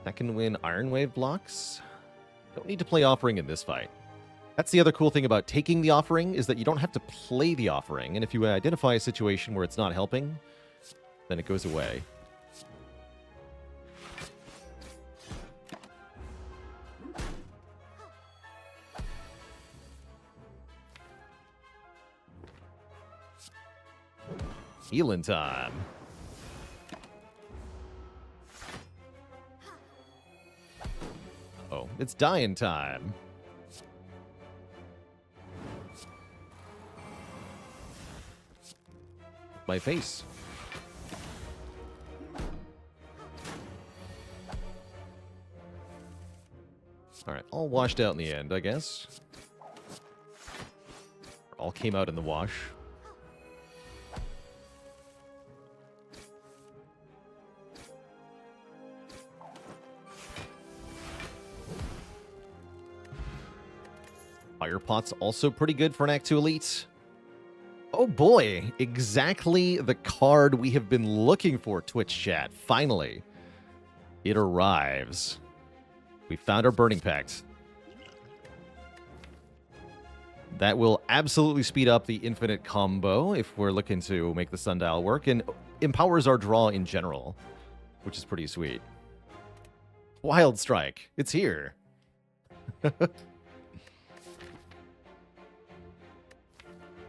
That can win Iron Wave blocks. Don't need to play Offering in this fight. That's the other cool thing about taking the Offering, is that you don't have to play the Offering, and if you identify a situation where it's not helping, then it goes away. Healing time. Oh, it's dying time. My face. Alright, all washed out in the end, I guess. All came out in the wash. Fire Pot's also pretty good for an Act 2 Elite. Oh boy, exactly the card we have been looking for, Twitch chat. Finally, it arrives. We found our Burning Pact. That will absolutely speed up the infinite combo if we're looking to make the Sundial work, and empowers our draw in general, which is pretty sweet. Wild Strike. It's here.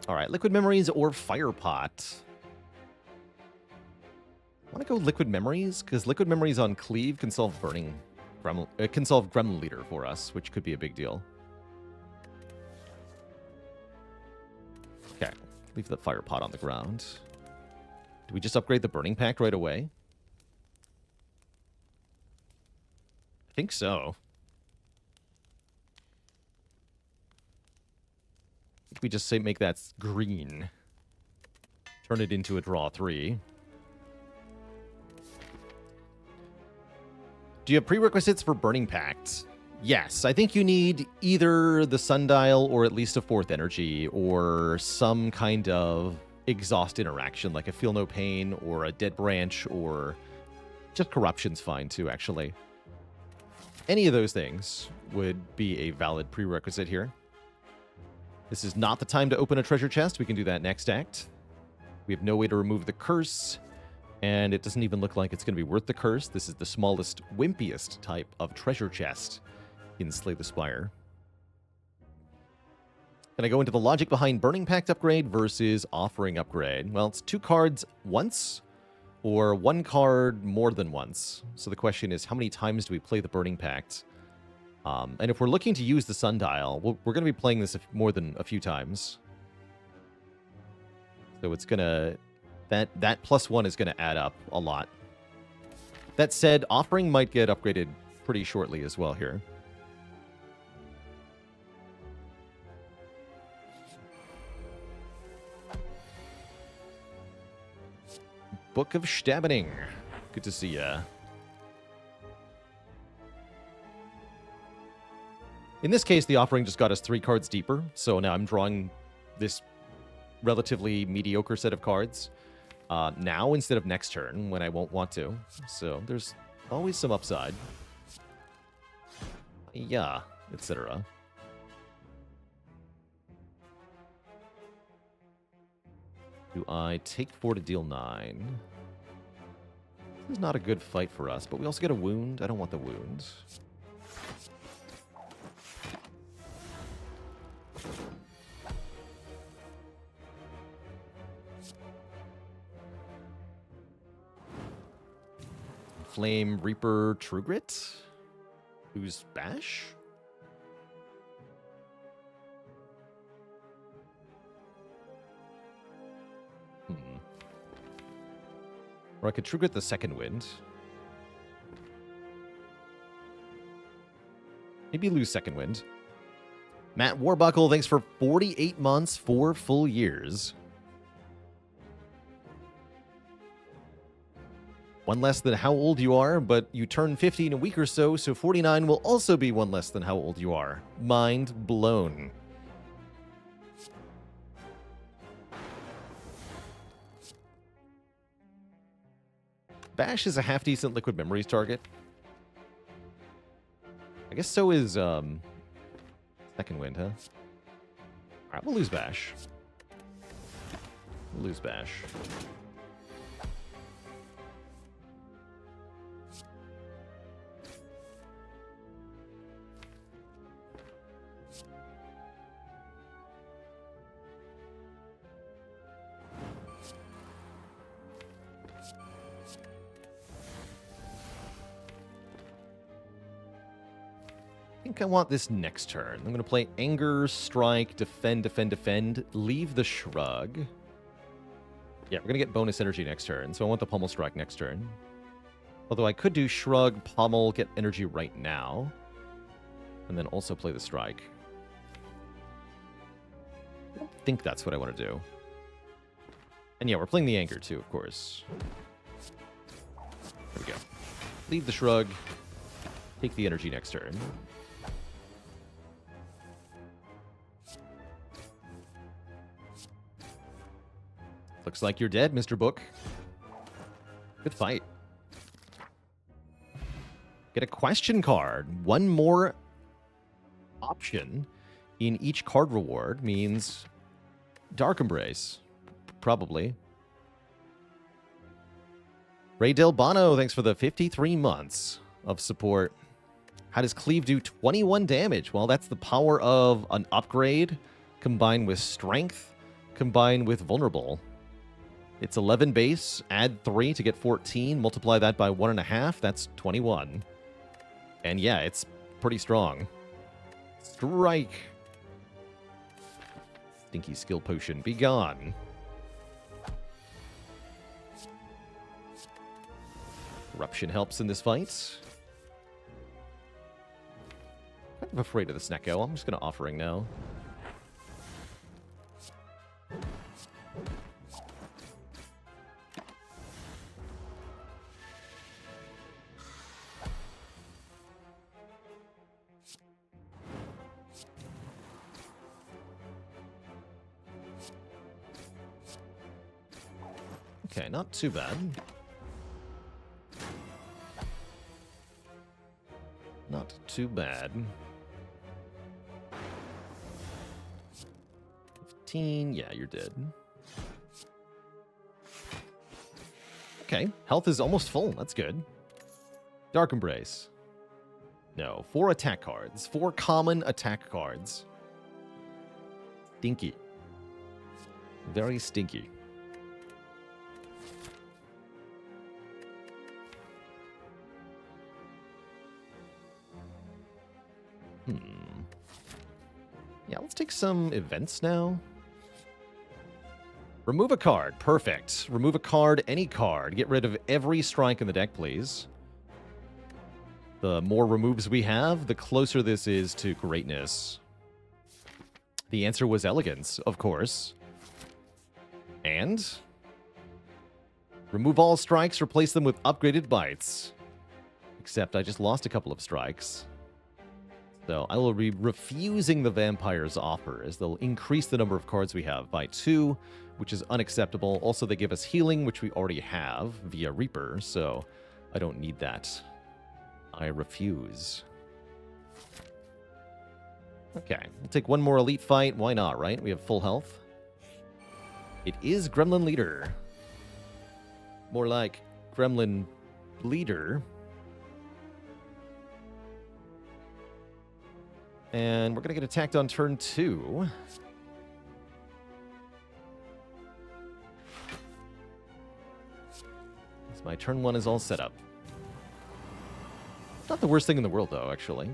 All right, Liquid Memories or Fire Pot. I want to go Liquid Memories, because Liquid Memories on Cleave can solve Burning Gremlin, it can solve Gremlin Leader for us, which could be a big deal. Okay, leave the Fire Pot on the ground. Do we just upgrade the Burning Pact right away? I think so. We just say make that green. Turn it into a draw 3. Do you have prerequisites for Burning Pact? Yes, I think you need either the Sundial or at least a 4th energy or some kind of exhaust interaction, like a Feel No Pain or a Dead Branch, or just Corruption's fine too, actually. Any of those things would be a valid prerequisite here. This is not the time to open a treasure chest. We can do that next act. We have no way to remove the curse, and it doesn't even look like it's going to be worth the curse. This is the smallest, wimpiest type of treasure chest in Slay the Spire. Can I go into the logic behind Burning Pact upgrade versus Offering upgrade? Well, it's 2 cards once, or 1 card more than once. So the question is, how many times do we play the Burning Pact? And if we're looking to use the Sundial, we're going to be playing this more than a few times. So it's going to... That +1 is going to add up a lot. That said, Offering might get upgraded pretty shortly as well here. Book of Stabbening. Good to see ya. In this case, the Offering just got us 3 cards deeper, so now I'm drawing this relatively mediocre set of cards now instead of next turn when I won't want to. So there's always some upside. Yeah, etc. Do I take 4 to deal 9? This is not a good fight for us, but we also get a wound. I don't want the wound. Flame Reaper True Grit? Who's Bash? Or I could True Grit the Second Wind. Maybe lose Second Wind. Matt Warbuckle, thanks for 48 months, 4 full years. 1 less than how old you are, but you turn 50 in a week or so, so 49 will also be 1 less than how old you are. Mind blown. Bash is a half-decent Liquid Memories target. I guess so is Second Wind, huh? Alright, we'll lose Bash. We'll lose Bash. I think I want this next turn. I'm going to play Anger, Strike, Defend, Defend, Defend, leave the Shrug. Yeah, we're going to get bonus energy next turn, so I want the Pummel Strike next turn. Although I could do Shrug, Pummel, get energy right now, and then also play the Strike. I don't think that's what I want to do. And yeah, we're playing the Anger too, of course. There we go. Leave the Shrug, take the energy next turn. Looks like you're dead, Mr. Book. Good fight. Get a question card. One more option in each card reward means Dark Embrace. Probably. Ray Del Bono, thanks for the 53 months of support. How does Cleave do 21 damage? Well, that's the power of an upgrade combined with strength, combined with vulnerable. It's 11 base, add 3 to get 14, multiply that by 1.5, that's 21. And yeah, it's pretty strong. Strike. Stinky skill potion, be gone. Eruption helps in this fight. I'm afraid of the Snecko. I'm just going to Offering now. Okay, not too bad. Not too bad. 15, yeah, you're dead. Okay, health is almost full, that's good. Dark Embrace. No, 4 attack cards. 4 common attack cards. Stinky. Very stinky. Yeah, let's take some events now. Remove a card. Perfect. Remove a card, any card. Get rid of every strike in the deck, please. The more removes we have, the closer this is to greatness. The answer was Elegance, of course. And remove all strikes, replace them with upgraded bites. Except I just lost a couple of strikes. So I will be refusing the Vampire's offer, as they'll increase the number of cards we have by 2, which is unacceptable. Also, they give us healing, which we already have via Reaper, so I don't need that. I refuse. Okay, we'll take one more elite fight. Why not, right? We have full health. It is Gremlin Leader. More like Gremlin Leader. And we're going to get attacked on turn 2. So my turn 1 is all set up. Not the worst thing in the world, though, actually.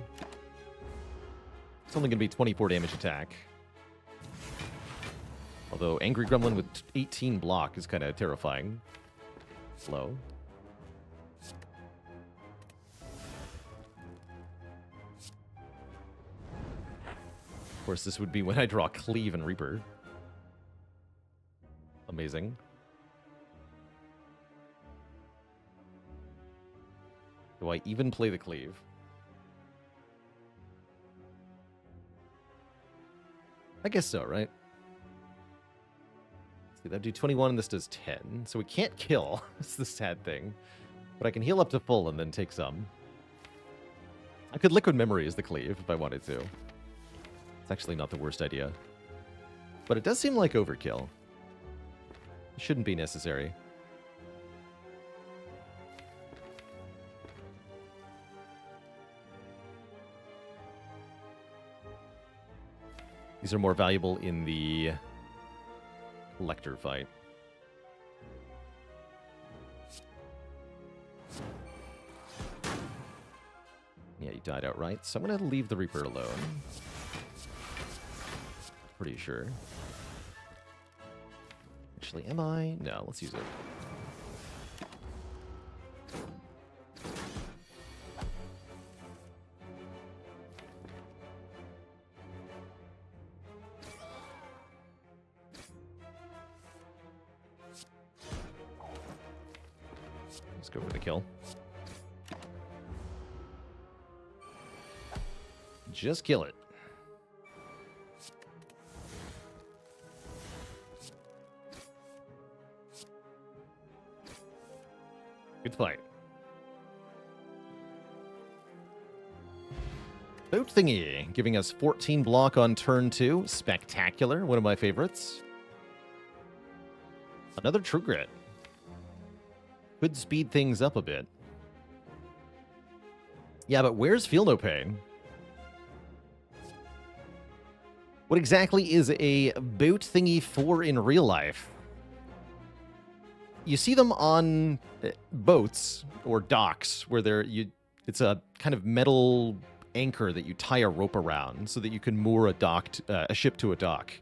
It's only going to be 24 damage attack. Although Angry Gremlin with 18 block is kind of terrifying. Slow. Of course, this would be when I draw Cleave and Reaper. Amazing. Do I even play the Cleave? I guess so, right? See, that'd do 21 and this does 10. So we can't kill. That's the sad thing. But I can heal up to full and then take some. I could Liquid Memory as the Cleave if I wanted to. It's actually not the worst idea. But it does seem like overkill. It shouldn't be necessary. These are more valuable in the Collector fight. Yeah, he died outright, so I'm going to leave the Reaper alone. Pretty sure. Actually, am I? No, let's use it. Let's go for the kill. Just kill it. Good fight. Boat Thingy, giving us 14 block on turn 2. Spectacular, one of my favorites. Another True Grit. Could speed things up a bit. Yeah, but where's Feel No Pain? What exactly is a boat thingy for in real life? You see them on boats or docks where it's a kind of metal anchor that you tie a rope around so that you can moor a ship to a dock.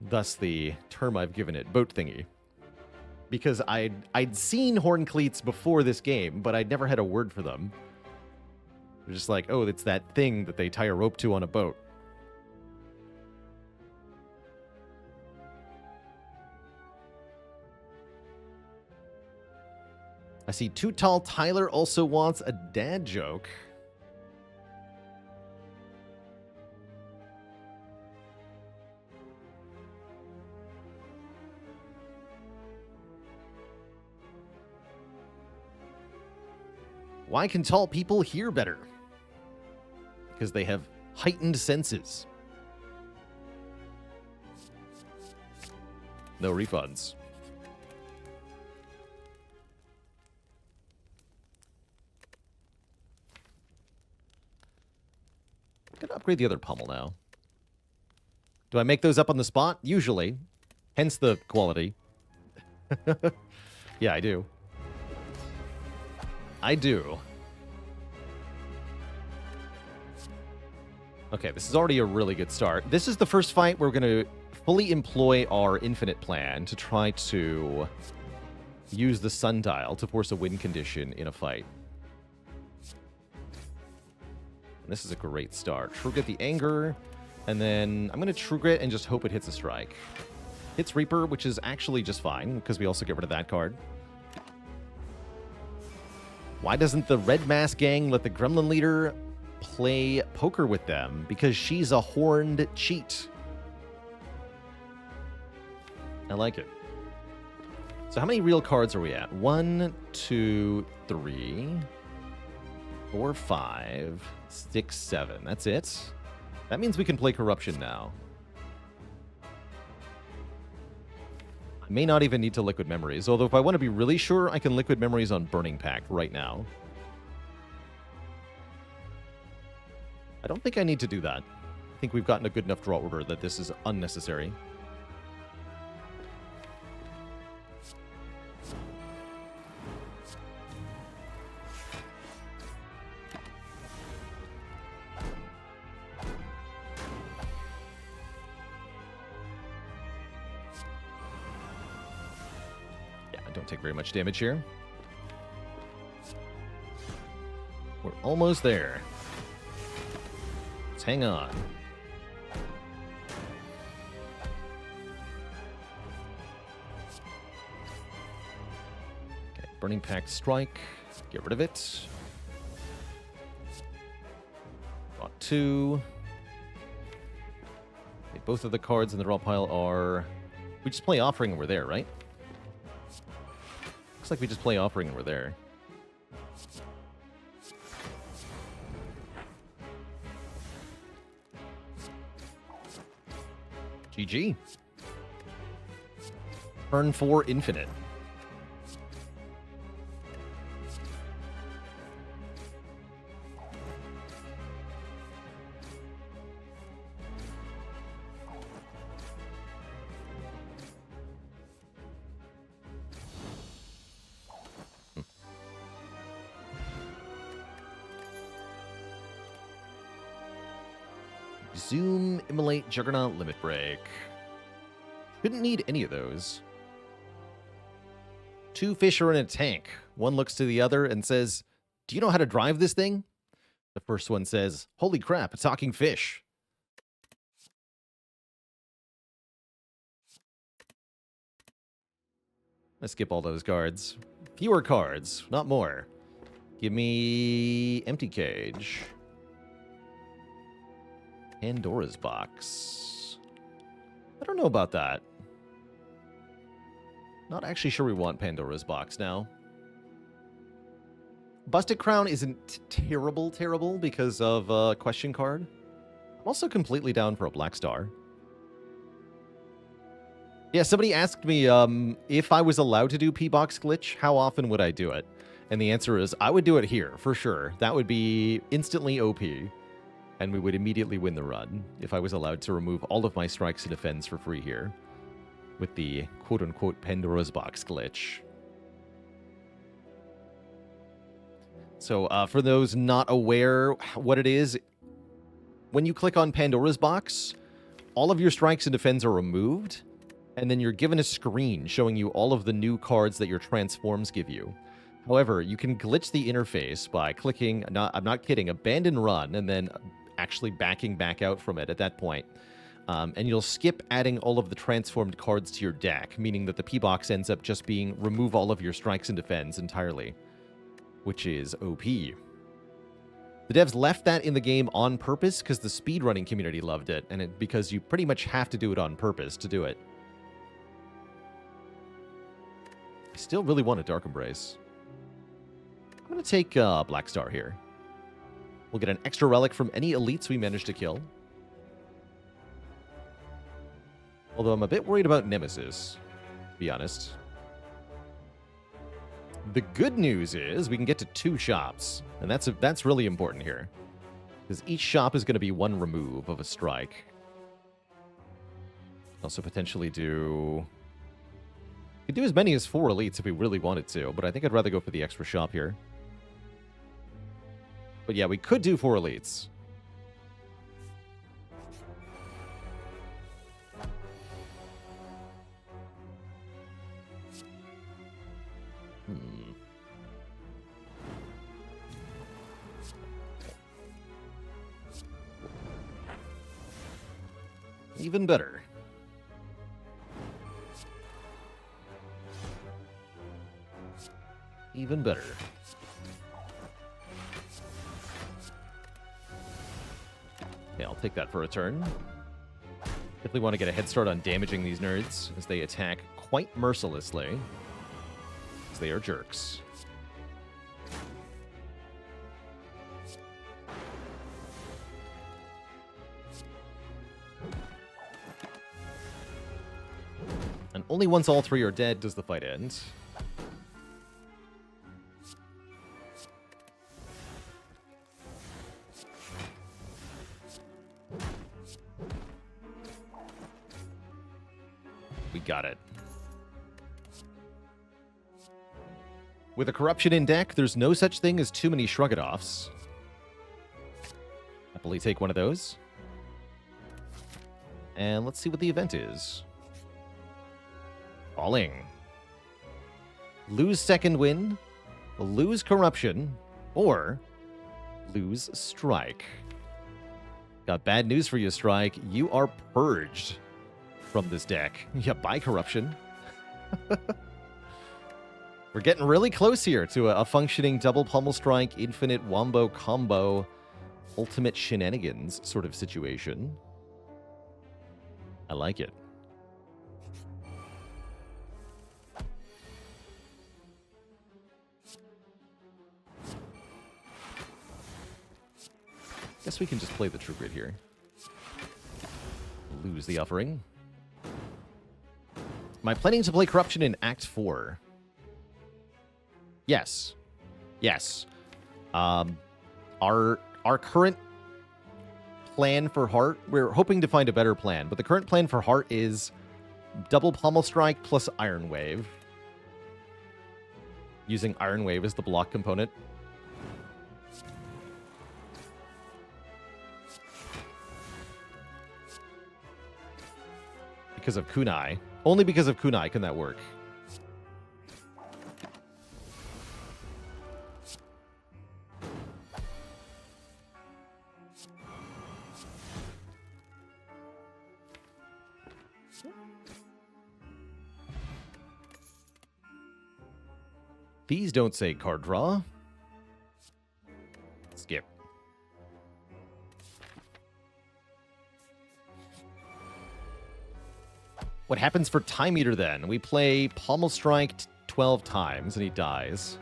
Thus the term I've given it, boat thingy. Because I'd seen horn cleats before this game, but I'd never had a word for them. They're just like, oh, it's that thing that they tie a rope to on a boat. I see Too Tall Tyler also wants a dad joke. Why can tall people hear better? Because they have heightened senses. No refunds. I'm going to upgrade the other pommel now. Do I make those up on the spot? Usually. Hence the quality. Yeah, I do. I do. Okay, this is already a really good start. This is the first fight we're going to fully employ our infinite plan to try to use the Sundial to force a win condition in a fight. And this is a great start. True Grit the Anger, and then I'm going to True Grit and just hope it hits a strike. Hits Reaper, which is actually just fine, because we also get rid of that card. Why doesn't the Red Mask gang let the Gremlin leader play poker with them? Because she's a horned cheat. I like it. So how many real cards are we at? 1, 2, 3, 4, 5, 6, 7. That's it. That means we can play Corruption now. I may not even need to Liquid Memories, although if I want to be really sure, I can Liquid Memories on Burning Pact right now. I don't think I need to do that. I think we've gotten a good enough draw order that this is unnecessary. Don't take very much damage here. We're almost there. Let's hang on. Okay, Burning Pact Strike. Get rid of it. Got 2. Okay, both of the cards in the draw pile are... We just play Offering and we're there, right? Looks like we just play Offering and we're there. GG. Turn 4 Infinite. Zoom, Immolate, Juggernaut, Limit Break. Couldn't need any of those. 2 fish are in a tank. One looks to the other and says, "Do you know how to drive this thing?" The first one says, "Holy crap, a talking fish." Let's skip all those cards. Fewer cards, not more. Give me Empty Cage. Pandora's Box. I don't know about that. Not actually sure we want Pandora's Box now. Busted Crown isn't terrible because of Question Card. I'm also completely down for a Black Star. Yeah, somebody asked me if I was allowed to do P-Box Glitch, how often would I do it? And the answer is, I would do it here, for sure. That would be instantly OP. And we would immediately win the run if I was allowed to remove all of my strikes and defense for free here. With the quote-unquote Pandora's Box glitch. So for those not aware what it is, when you click on Pandora's Box, all of your strikes and defense are removed, and then you're given a screen showing you all of the new cards that your transforms give you. However, you can glitch the interface by clicking, I'm not kidding, abandon run, and then actually backing back out from it at that point. And you'll skip adding all of the transformed cards to your deck, meaning that the P-Box ends up just being remove all of your strikes and defense entirely, which is OP. The devs left that in the game on purpose because the speedrunning community loved it, and because you pretty much have to do it on purpose to do it. I still really want a Dark Embrace. I'm going to take Black Star here. We'll get an extra relic from any elites we manage to kill. Although I'm a bit worried about Nemesis, to be honest. The good news is we can get to 2 shops, and that's really important here. Because each shop is going to be 1 remove of a strike. Also potentially do... We could do as many as 4 elites if we really wanted to, but I think I'd rather go for the extra shop here. But yeah, we could do 4 elites. Even better. Even better. Yeah, I'll take that for a turn. Definitely want to get a head start on damaging these nerds as they attack quite mercilessly, because they are jerks. And only once all 3 are dead does the fight end. We got it. With a corruption in deck, there's no such thing as too many Shrug-it-offs. Happily take one of those. And let's see what the event is. Falling. Lose second win, lose corruption, or lose strike. Got bad news for you, Strike. You are purged from this deck. Yeah, by corruption. We're getting really close here to a functioning double pummel strike, infinite wombo combo, ultimate shenanigans sort of situation. I like it. Guess we can just play the True Grit here. Lose the offering. Am I planning to play Corruption in Act 4? Yes. Yes. Our current plan for Heart, we're hoping to find a better plan, but the current plan for Heart is double Pommel Strike plus Iron Wave. Using Iron Wave as the block component. Because of Kunai. Only because of Kunai can that work. These don't say card draw. Skip. What happens for Time Eater then? We play Pommel Strike 12 times and he dies.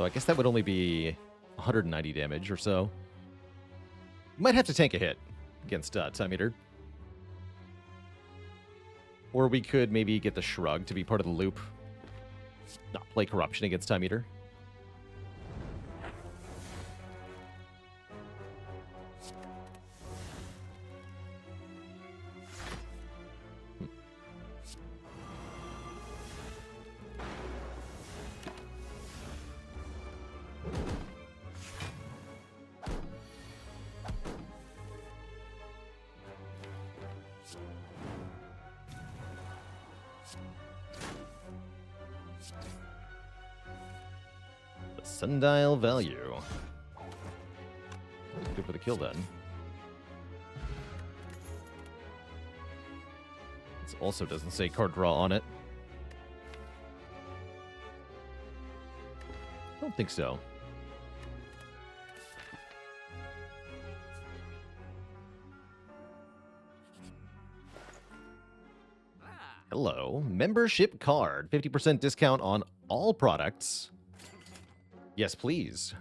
Though I guess that would only be 190 damage or so. Might have to tank a hit against Time Eater. Or we could maybe get the Shrug to be part of the loop. Not play Corruption against Time Eater. Sundial value. Good for the kill then. This also doesn't say card draw on it. I don't think so. Hello. Membership card. 50% discount on all products. Yes, please.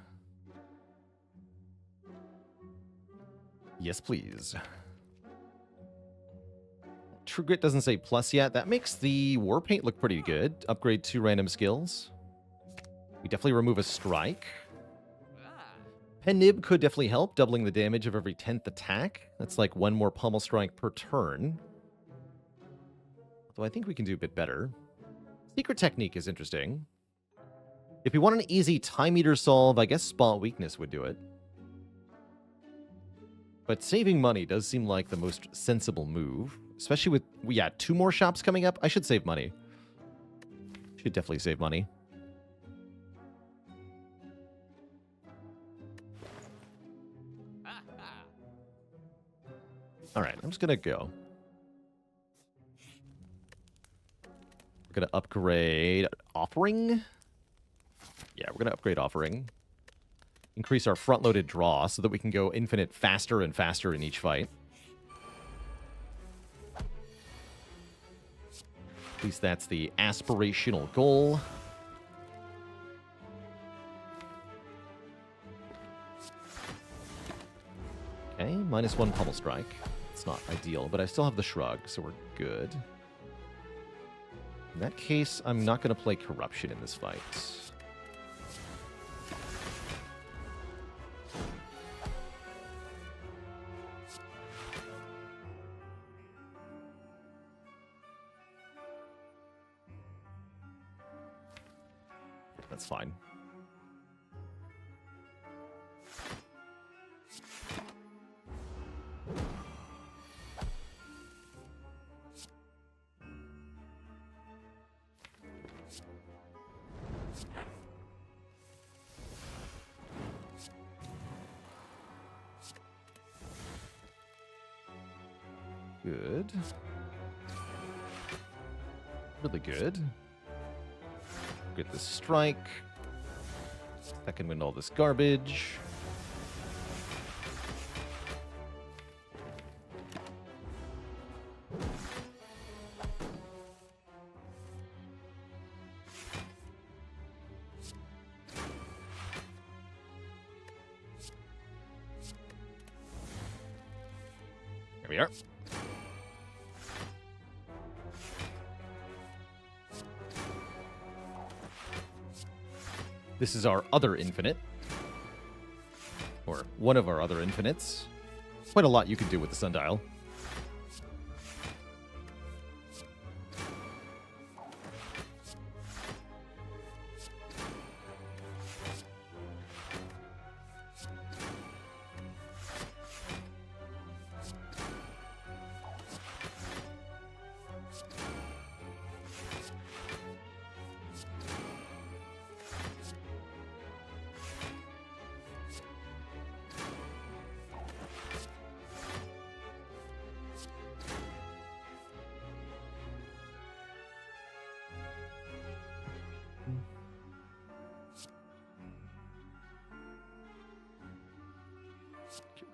Yes, please. True Grit doesn't say plus yet. That makes the War Paint look pretty good. Upgrade 2 random skills. We definitely remove a strike. Pen Nib could definitely help, doubling the damage of every 10th attack. That's like 1 more Pummel Strike per turn. Though I think we can do a bit better. Secret Technique is interesting. If we want an easy Time Eater solve, I guess Spot Weakness would do it. But saving money does seem like the most sensible move. Especially with, yeah, 2 more shops coming up. I should save money. Should definitely save money. Alright, I'm just gonna go. We're gonna upgrade Offering. Yeah, we're going to upgrade Offering. Increase our front-loaded draw so that we can go infinite faster and faster in each fight. At least that's the aspirational goal. Okay, -1 Pummel Strike. It's not ideal, but I still have the Shrug, so we're good. In that case, I'm not going to play Corruption in this fight. That's fine. Good. Really good. Get this strike. I can win all this garbage. Here we are. This is our other infinite. Or one of our other infinites. Quite a lot you can do with the Sundial.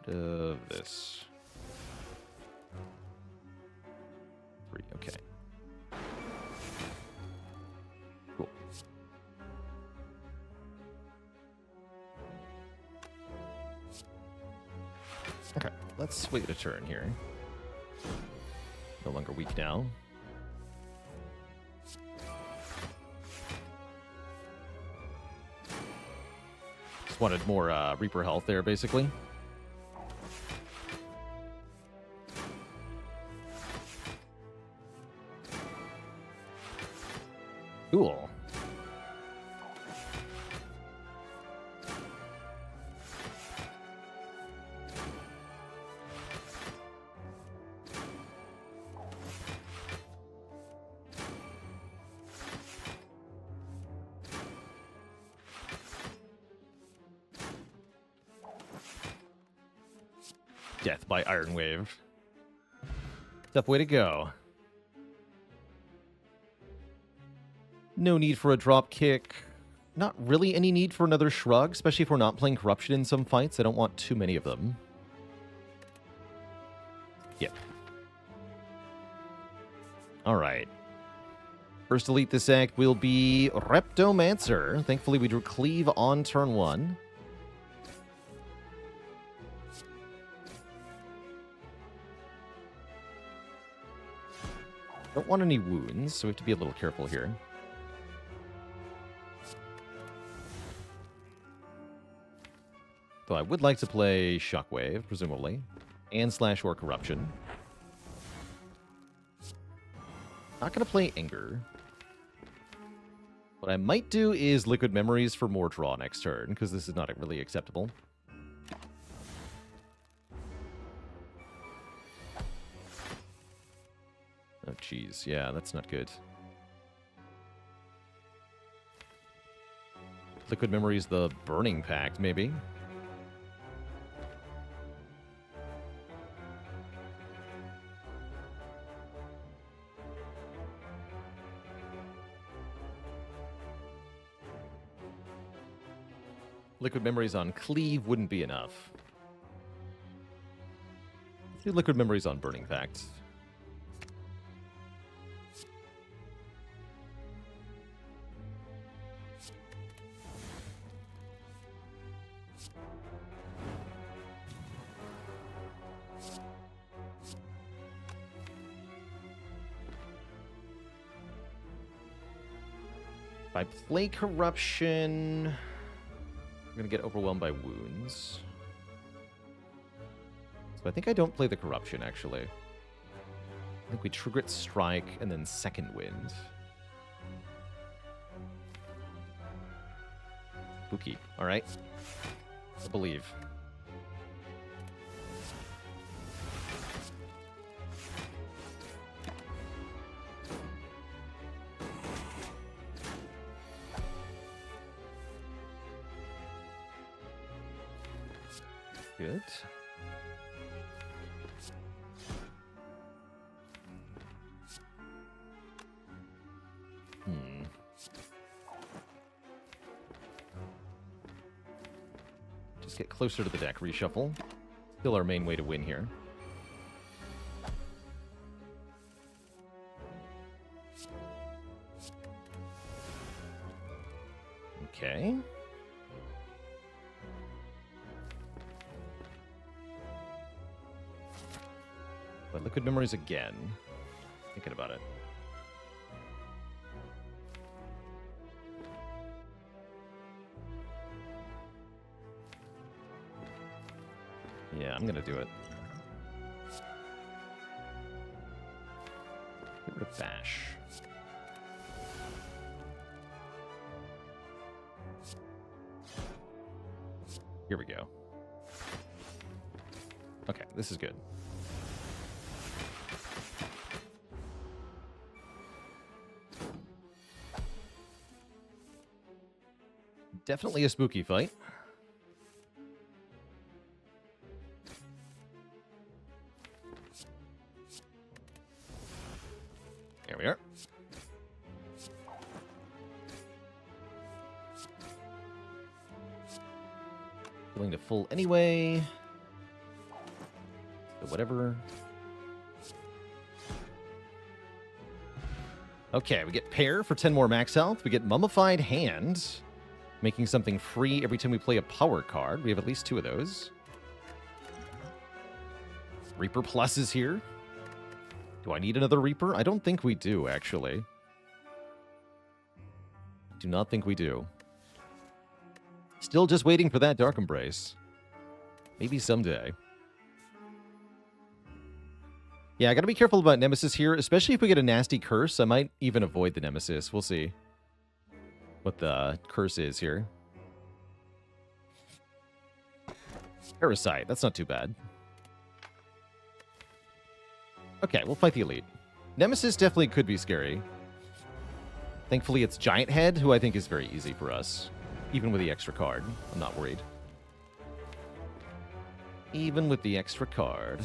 Of this. 3, okay. Cool. let's wait a turn here. No longer weak now. Just wanted more Reaper health there, basically. Cool. Death by Iron Wave. Tough way to go. No need for a drop kick. Not really any need for another shrug, especially if we're not playing Corruption in some fights. I don't want too many of them. Yep. Alright. First elite this act will be Reptomancer. Thankfully we drew Cleave on turn 1. Don't want any wounds, so we have to be a little careful here. Though I would like to play Shockwave, presumably, and Slash or Corruption. Not going to play Anger. What I might do is Liquid Memories for more draw next turn, because this is not really acceptable. Oh, jeez. Yeah, that's not good. Liquid Memories, the Burning Pact, maybe? Liquid Memories on Cleave wouldn't be enough. Let's do Liquid Memories on Burning Pact. If I play Corruption, I'm going to get overwhelmed by wounds. So I think I don't play the Corruption, actually. I think we trigger it Strike and then Second Wind. Spooky. All right. I believe. Good. Just get closer to the deck, reshuffle. Still our main way to win here. Okay. But Liquid Memories again. Thinking about it. Yeah, I'm gonna do it. Get rid of Bash. Here we go. Okay, this is good. Definitely a spooky fight. There we are. Going to full anyway. So whatever. Okay, we get Pair for 10 more max health. We get Mummified Hand, making something free every time we play a power card. We have at least 2 of those. Reaper Plus is here. Do I need another Reaper? I don't think we do, actually. Do not think we do. Still just waiting for that Dark Embrace. Maybe someday. Yeah, I gotta be careful about Nemesis here, especially if we get a nasty curse. I might even avoid the Nemesis. We'll see what the curse is here. Parasite, that's not too bad. Okay, we'll fight the Elite. Nemesis definitely could be scary. Thankfully, it's Giant Head, who I think is very easy for us. Even with the extra card, I'm not worried. Even with the extra card.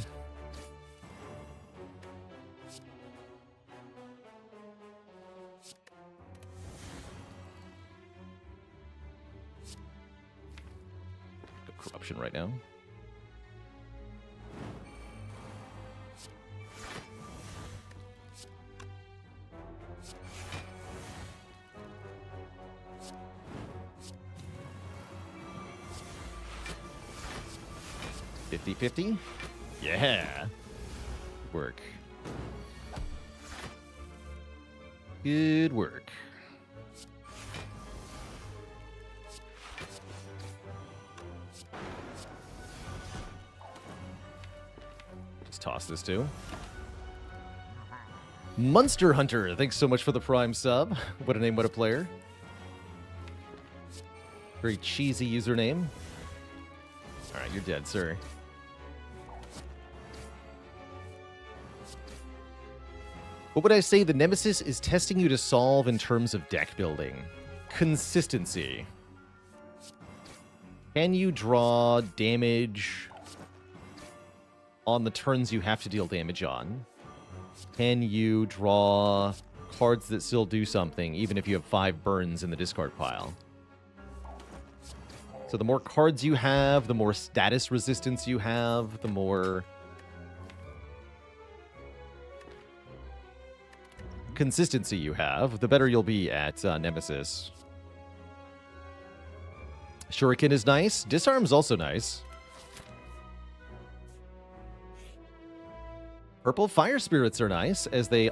Corruption right now. $50-50? Yeah. Work. Good work. Just toss this too. Monster Hunter, thanks so much for the Prime sub. What a name, what a player. Very cheesy username. Alright, you're dead, sir. What would I say the Nemesis is testing you to solve in terms of deck building? Consistency. Can you draw damage on the turns you have to deal damage on? Can you draw cards that still do something, even if you have 5 burns in the discard pile? So the more cards you have, the more status resistance you have, the more consistency you have, the better you'll be at Nemesis. Shuriken is nice. Disarm's also nice. Purple Fire Spirits are nice, as they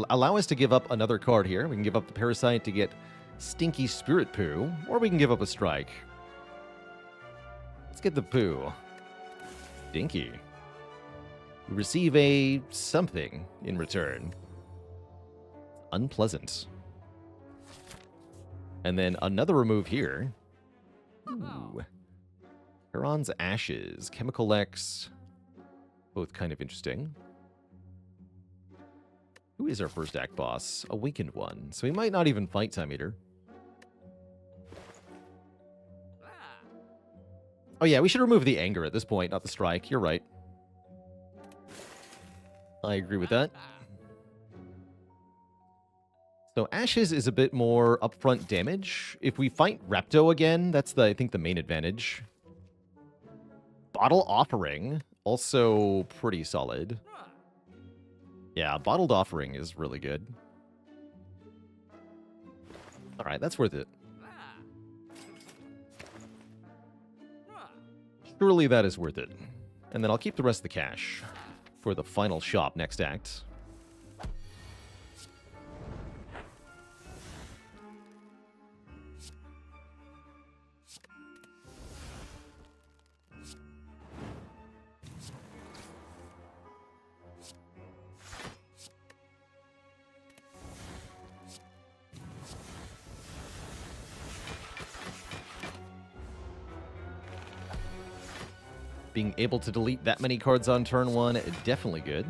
allow us to give up another card here. We can give up the Parasite to get Stinky Spirit Poo, or we can give up a strike. Let's get the Poo. Stinky. We receive a something in return. Unpleasant. And then another remove here. Ooh. Heron's Ashes. Chemical X. Both kind of interesting. Who is our first act boss? Awakened one. So we might not even fight Time Eater. Oh yeah, we should remove the anger at this point, not the strike. You're right. I agree with that. So Ashes is a bit more upfront damage. If we fight Repto again, that's I think the main advantage. Bottle Offering, also pretty solid. Yeah, Bottled Offering is really good. Alright, that's worth it. Surely that is worth it. And then I'll keep the rest of the cash for the final shop next act. Being able to delete that many cards on turn 1, definitely good.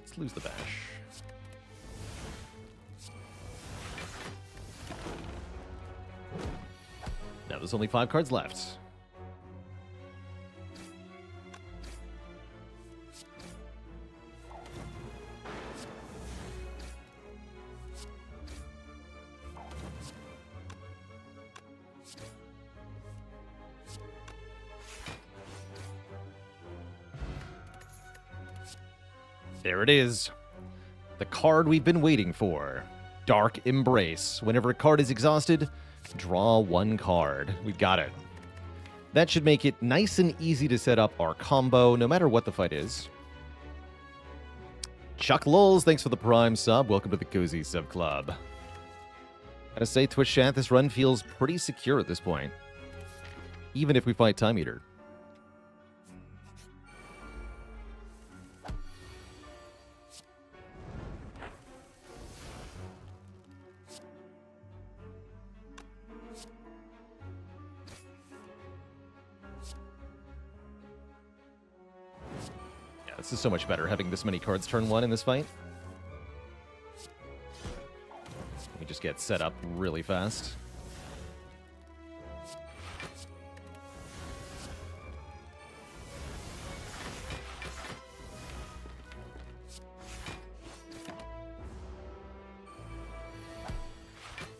Let's lose the bash. Now there's only 5 cards left. There it is. The card we've been waiting for. Dark Embrace. Whenever a card is exhausted, draw one card. We got it. That should make it nice and easy to set up our combo, no matter what the fight is. Chuck Lulz, thanks for the Prime sub. Welcome to the Cozy Sub Club. Gotta say, Twitch chat, this run feels pretty secure at this point. Even if we fight Time Eater. This is so much better, having this many cards turn one in this fight. We just get set up really fast.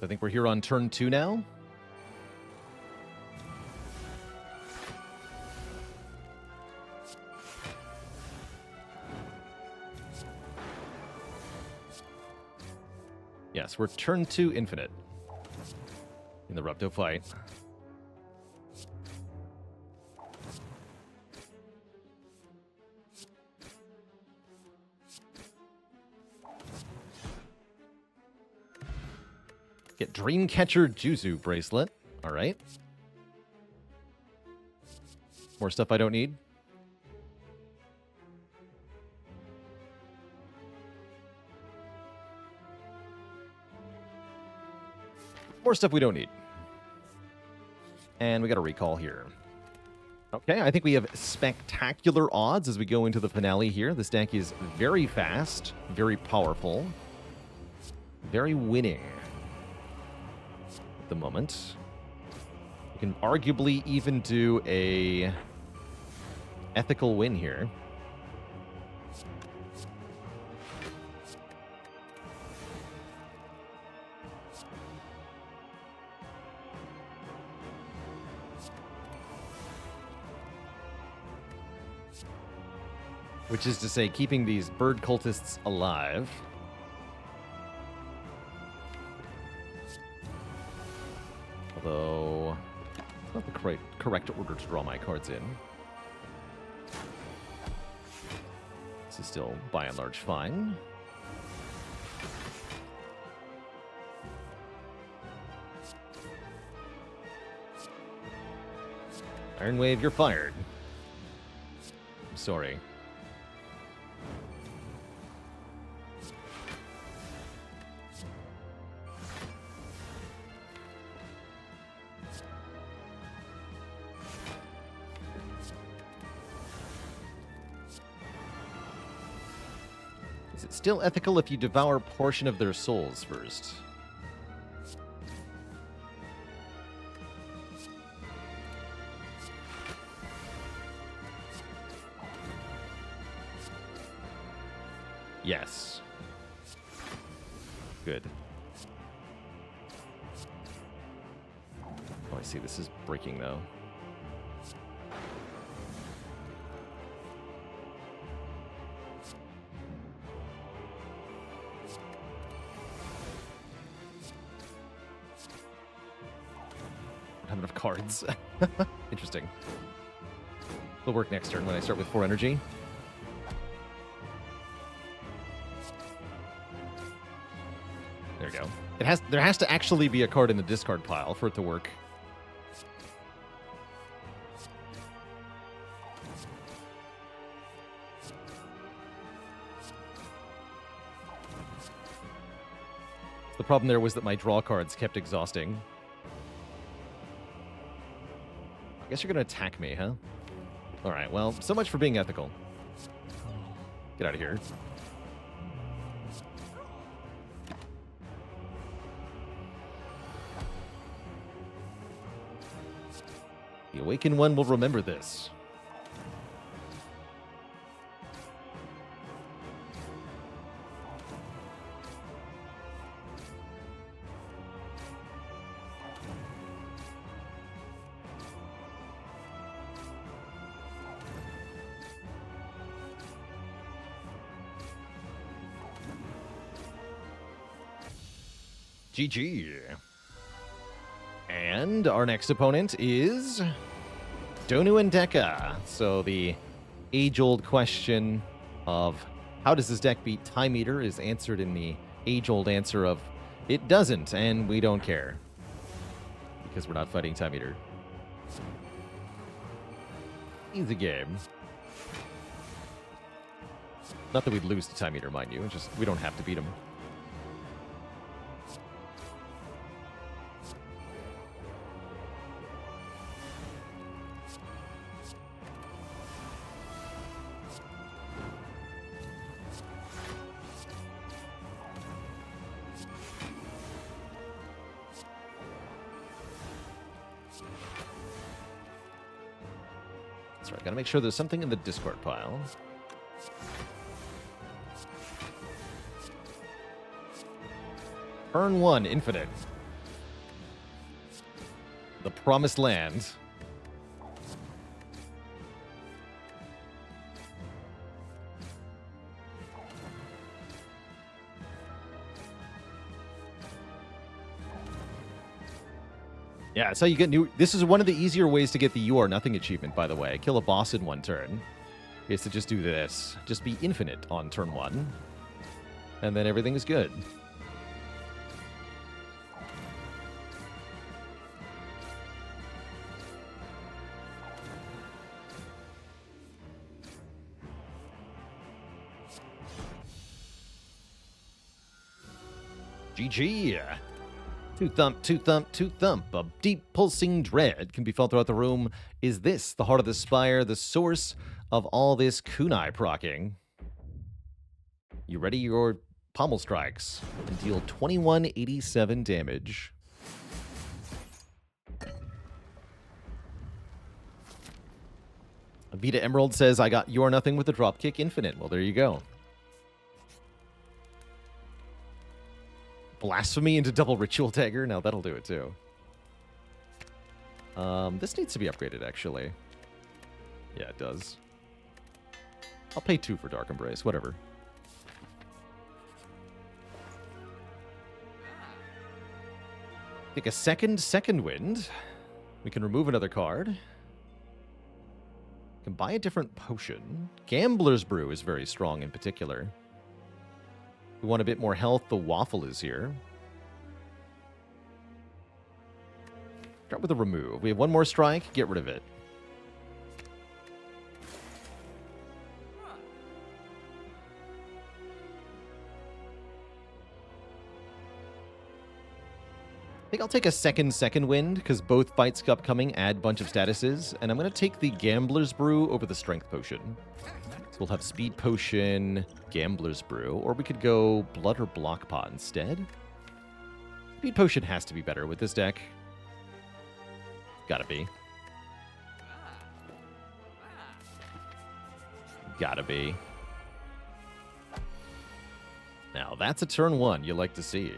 I think we're here on turn 2 now. Yes, we're turn 2 infinite in the Rupto fight. Get Dreamcatcher Juzu bracelet. All right. More stuff I don't need. More stuff we don't need. And we got a recall here. Okay, I think we have spectacular odds as we go into the finale here. This deck is very fast, very powerful, very winning at the moment. We can arguably even do a ethical win here. Which is to say, keeping these bird cultists alive. Although, it's not the correct order to draw my cards in. This is still, by and large, fine. Iron Wave, you're fired. I'm sorry. Is it still ethical if you devour a portion of their souls first? Yes. Good. Oh, I see. This is breaking, though. Don't have enough cards. Interesting. It'll work next turn when I start with 4 energy. There we go. There has to actually be a card in the discard pile for it to work. The problem there was that my draw cards kept exhausting. I guess you're going to attack me, huh? Alright, well, so much for being ethical. Get out of here. The Awakened One will remember this. GG. And our next opponent is Donu and Deka. So the age-old question of how does this deck beat Time Eater is answered in the age-old answer of it doesn't, and we don't care. Because we're not fighting Time Eater. Easy game. Not that we'd lose to Time Eater, mind you. Just we don't have to beat him. That's right. Gotta make sure there's something in the discard pile. Turn 1, Infinite. The Promised Land. Yeah, that's how you get new... This is one of the easier ways to get the You Are Nothing achievement, by the way. Kill a boss in one turn. Is to just do this. Just be infinite on turn 1. And then everything is good. GG. Two thump, two thump, two thump. A deep pulsing dread can be felt throughout the room. Is this the heart of the spire, the source of all this kunai procking? You ready your pommel strikes and deal 2187 damage. Vita Emerald says, I got You Are Nothing with the Dropkick Infinite. Well, there you go. Blasphemy into double Ritual Dagger? Now that'll do it too. This needs to be upgraded, actually. Yeah, it does. I'll pay 2 for Dark Embrace, whatever. Take a second wind. We can remove another card. We can buy a different potion. Gambler's Brew is very strong in particular. We want a bit more health. The Waffle is here. Start with a remove. We have one more strike. Get rid of it. I think I'll take a second wind because both fights upcoming add bunch of statuses, and I'm going to take the Gambler's Brew over the Strength Potion. So we'll have Speed Potion, Gambler's Brew, or we could go Blood or Block Pot instead. Speed Potion has to be better with this deck. Gotta be. Gotta be. Now, that's a turn 1 you like to see.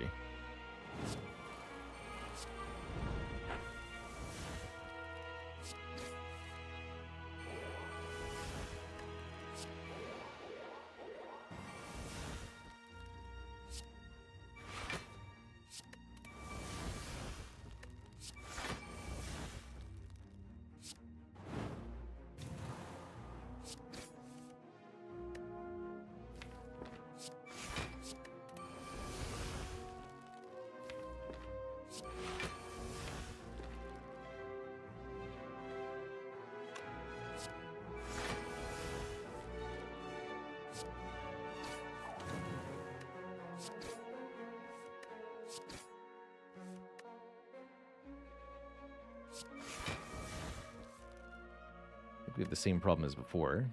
We have the same problem as before.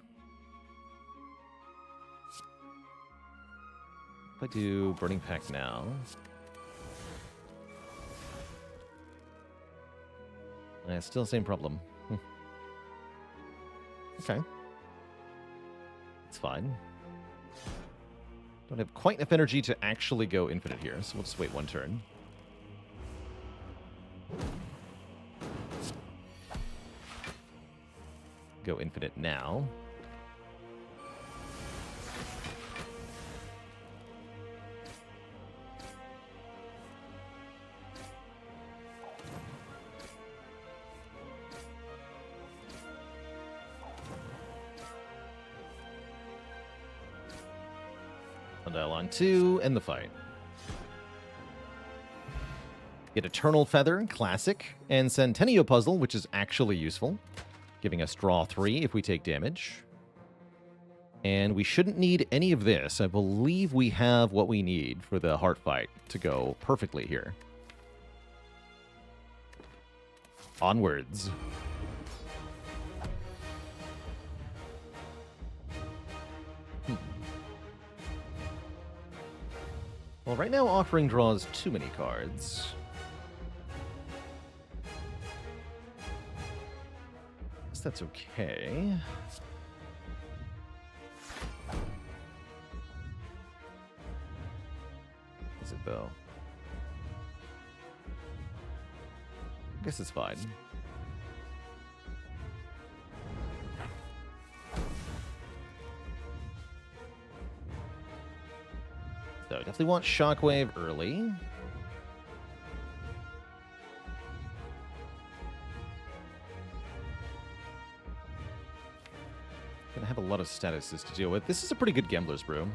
If I do Burning Pact now... it's still the same problem. Okay. It's fine. Don't have quite enough energy to actually go infinite here, so we'll just wait one turn. Go infinite now. Sundial on 2, end the fight. Get Eternal Feather, classic, and Centennial Puzzle, which is actually useful, giving us draw 3 if we take damage. And we shouldn't need any of this. I believe we have what we need for the heart fight to go perfectly here. Onwards. Well, right now Offering draws too many cards. Guess that's okay. Is it though? I guess it's fine. So definitely want Shockwave early. Gonna have a lot of statuses to deal with. This is a pretty good Gambler's Brew.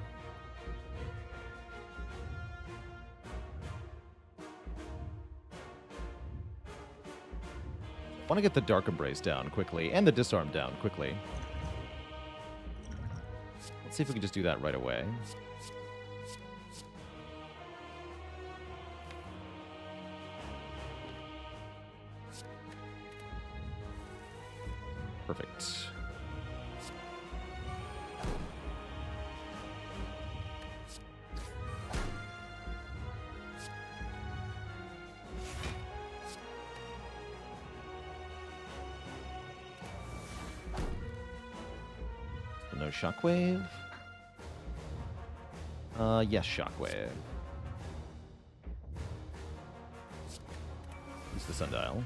Want to get the Dark Embrace down quickly and the Disarm down quickly. Let's see if we can just do that right away. Perfect. No Shockwave. Yes, Shockwave. Use the Sundial.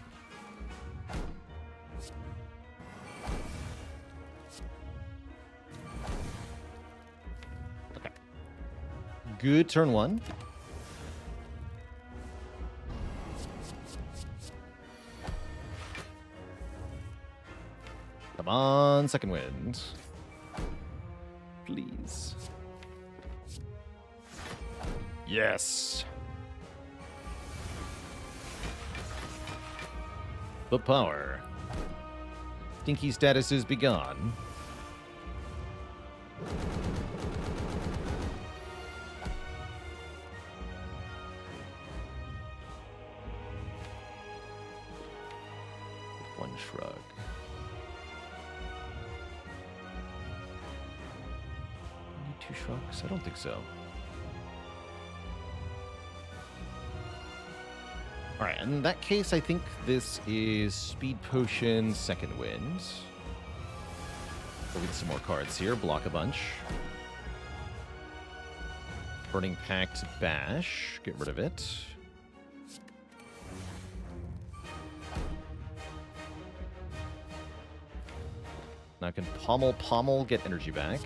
Okay. Good turn 1. Come on, second wind. Please. Yes. The power. Stinky statuses be gone. One shrug. Need 2 shrugs? I don't think so. Alright, in that case, I think this is Speed Potion, Second Wind. We'll get some more cards here, block a bunch. Burning Pact, Bash, get rid of it. Now I can Pommel, get energy back.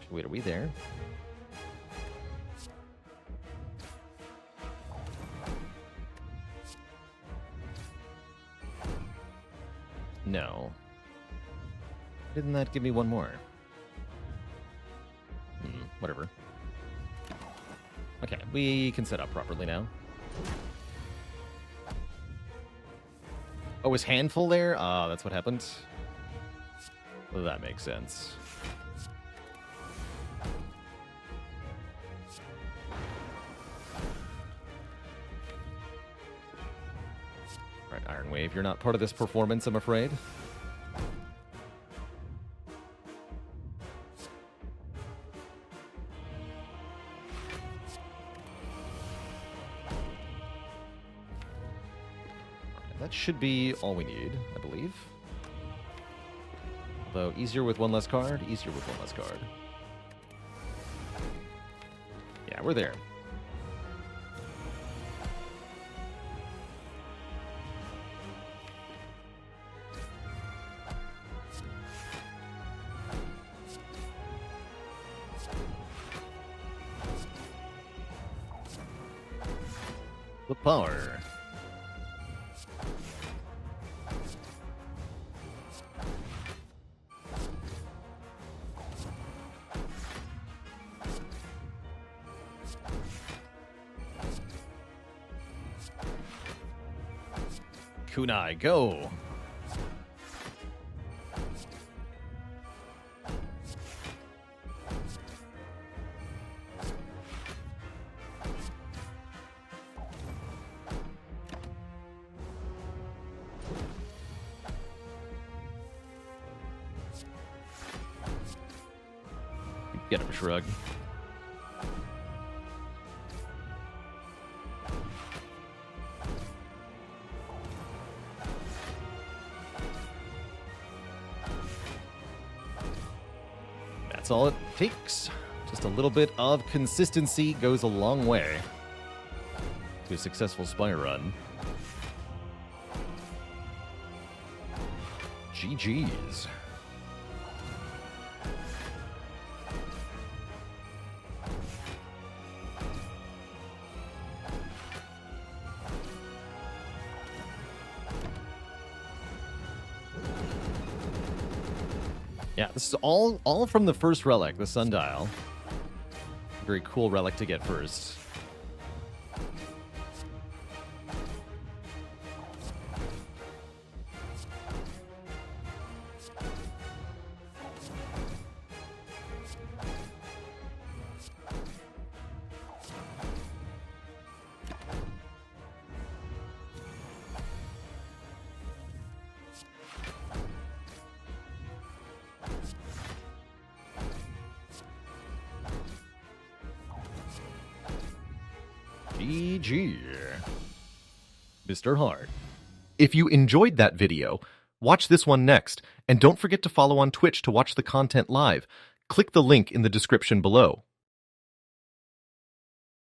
Wait, are we there? No. Didn't that give me one more? Whatever. Okay, we can set up properly now. Oh, was handful there? Ah, that's what happened. Well, that makes sense. Iron Wave, you're not part of this performance, I'm afraid. That should be all we need, I believe. Although, easier with one less card, easier with one less card. Yeah, we're there. The power. Kunai, go! Get him, Shrug. That's all it takes. Just a little bit of consistency goes a long way to a successful Spire run. GG's. Yeah, this is all from the first relic, the Sundial. Very cool relic to get first. GG. Mr. Hart. If you enjoyed that video, watch this one next, and don't forget to follow on Twitch to watch the content live. Click the link in the description below.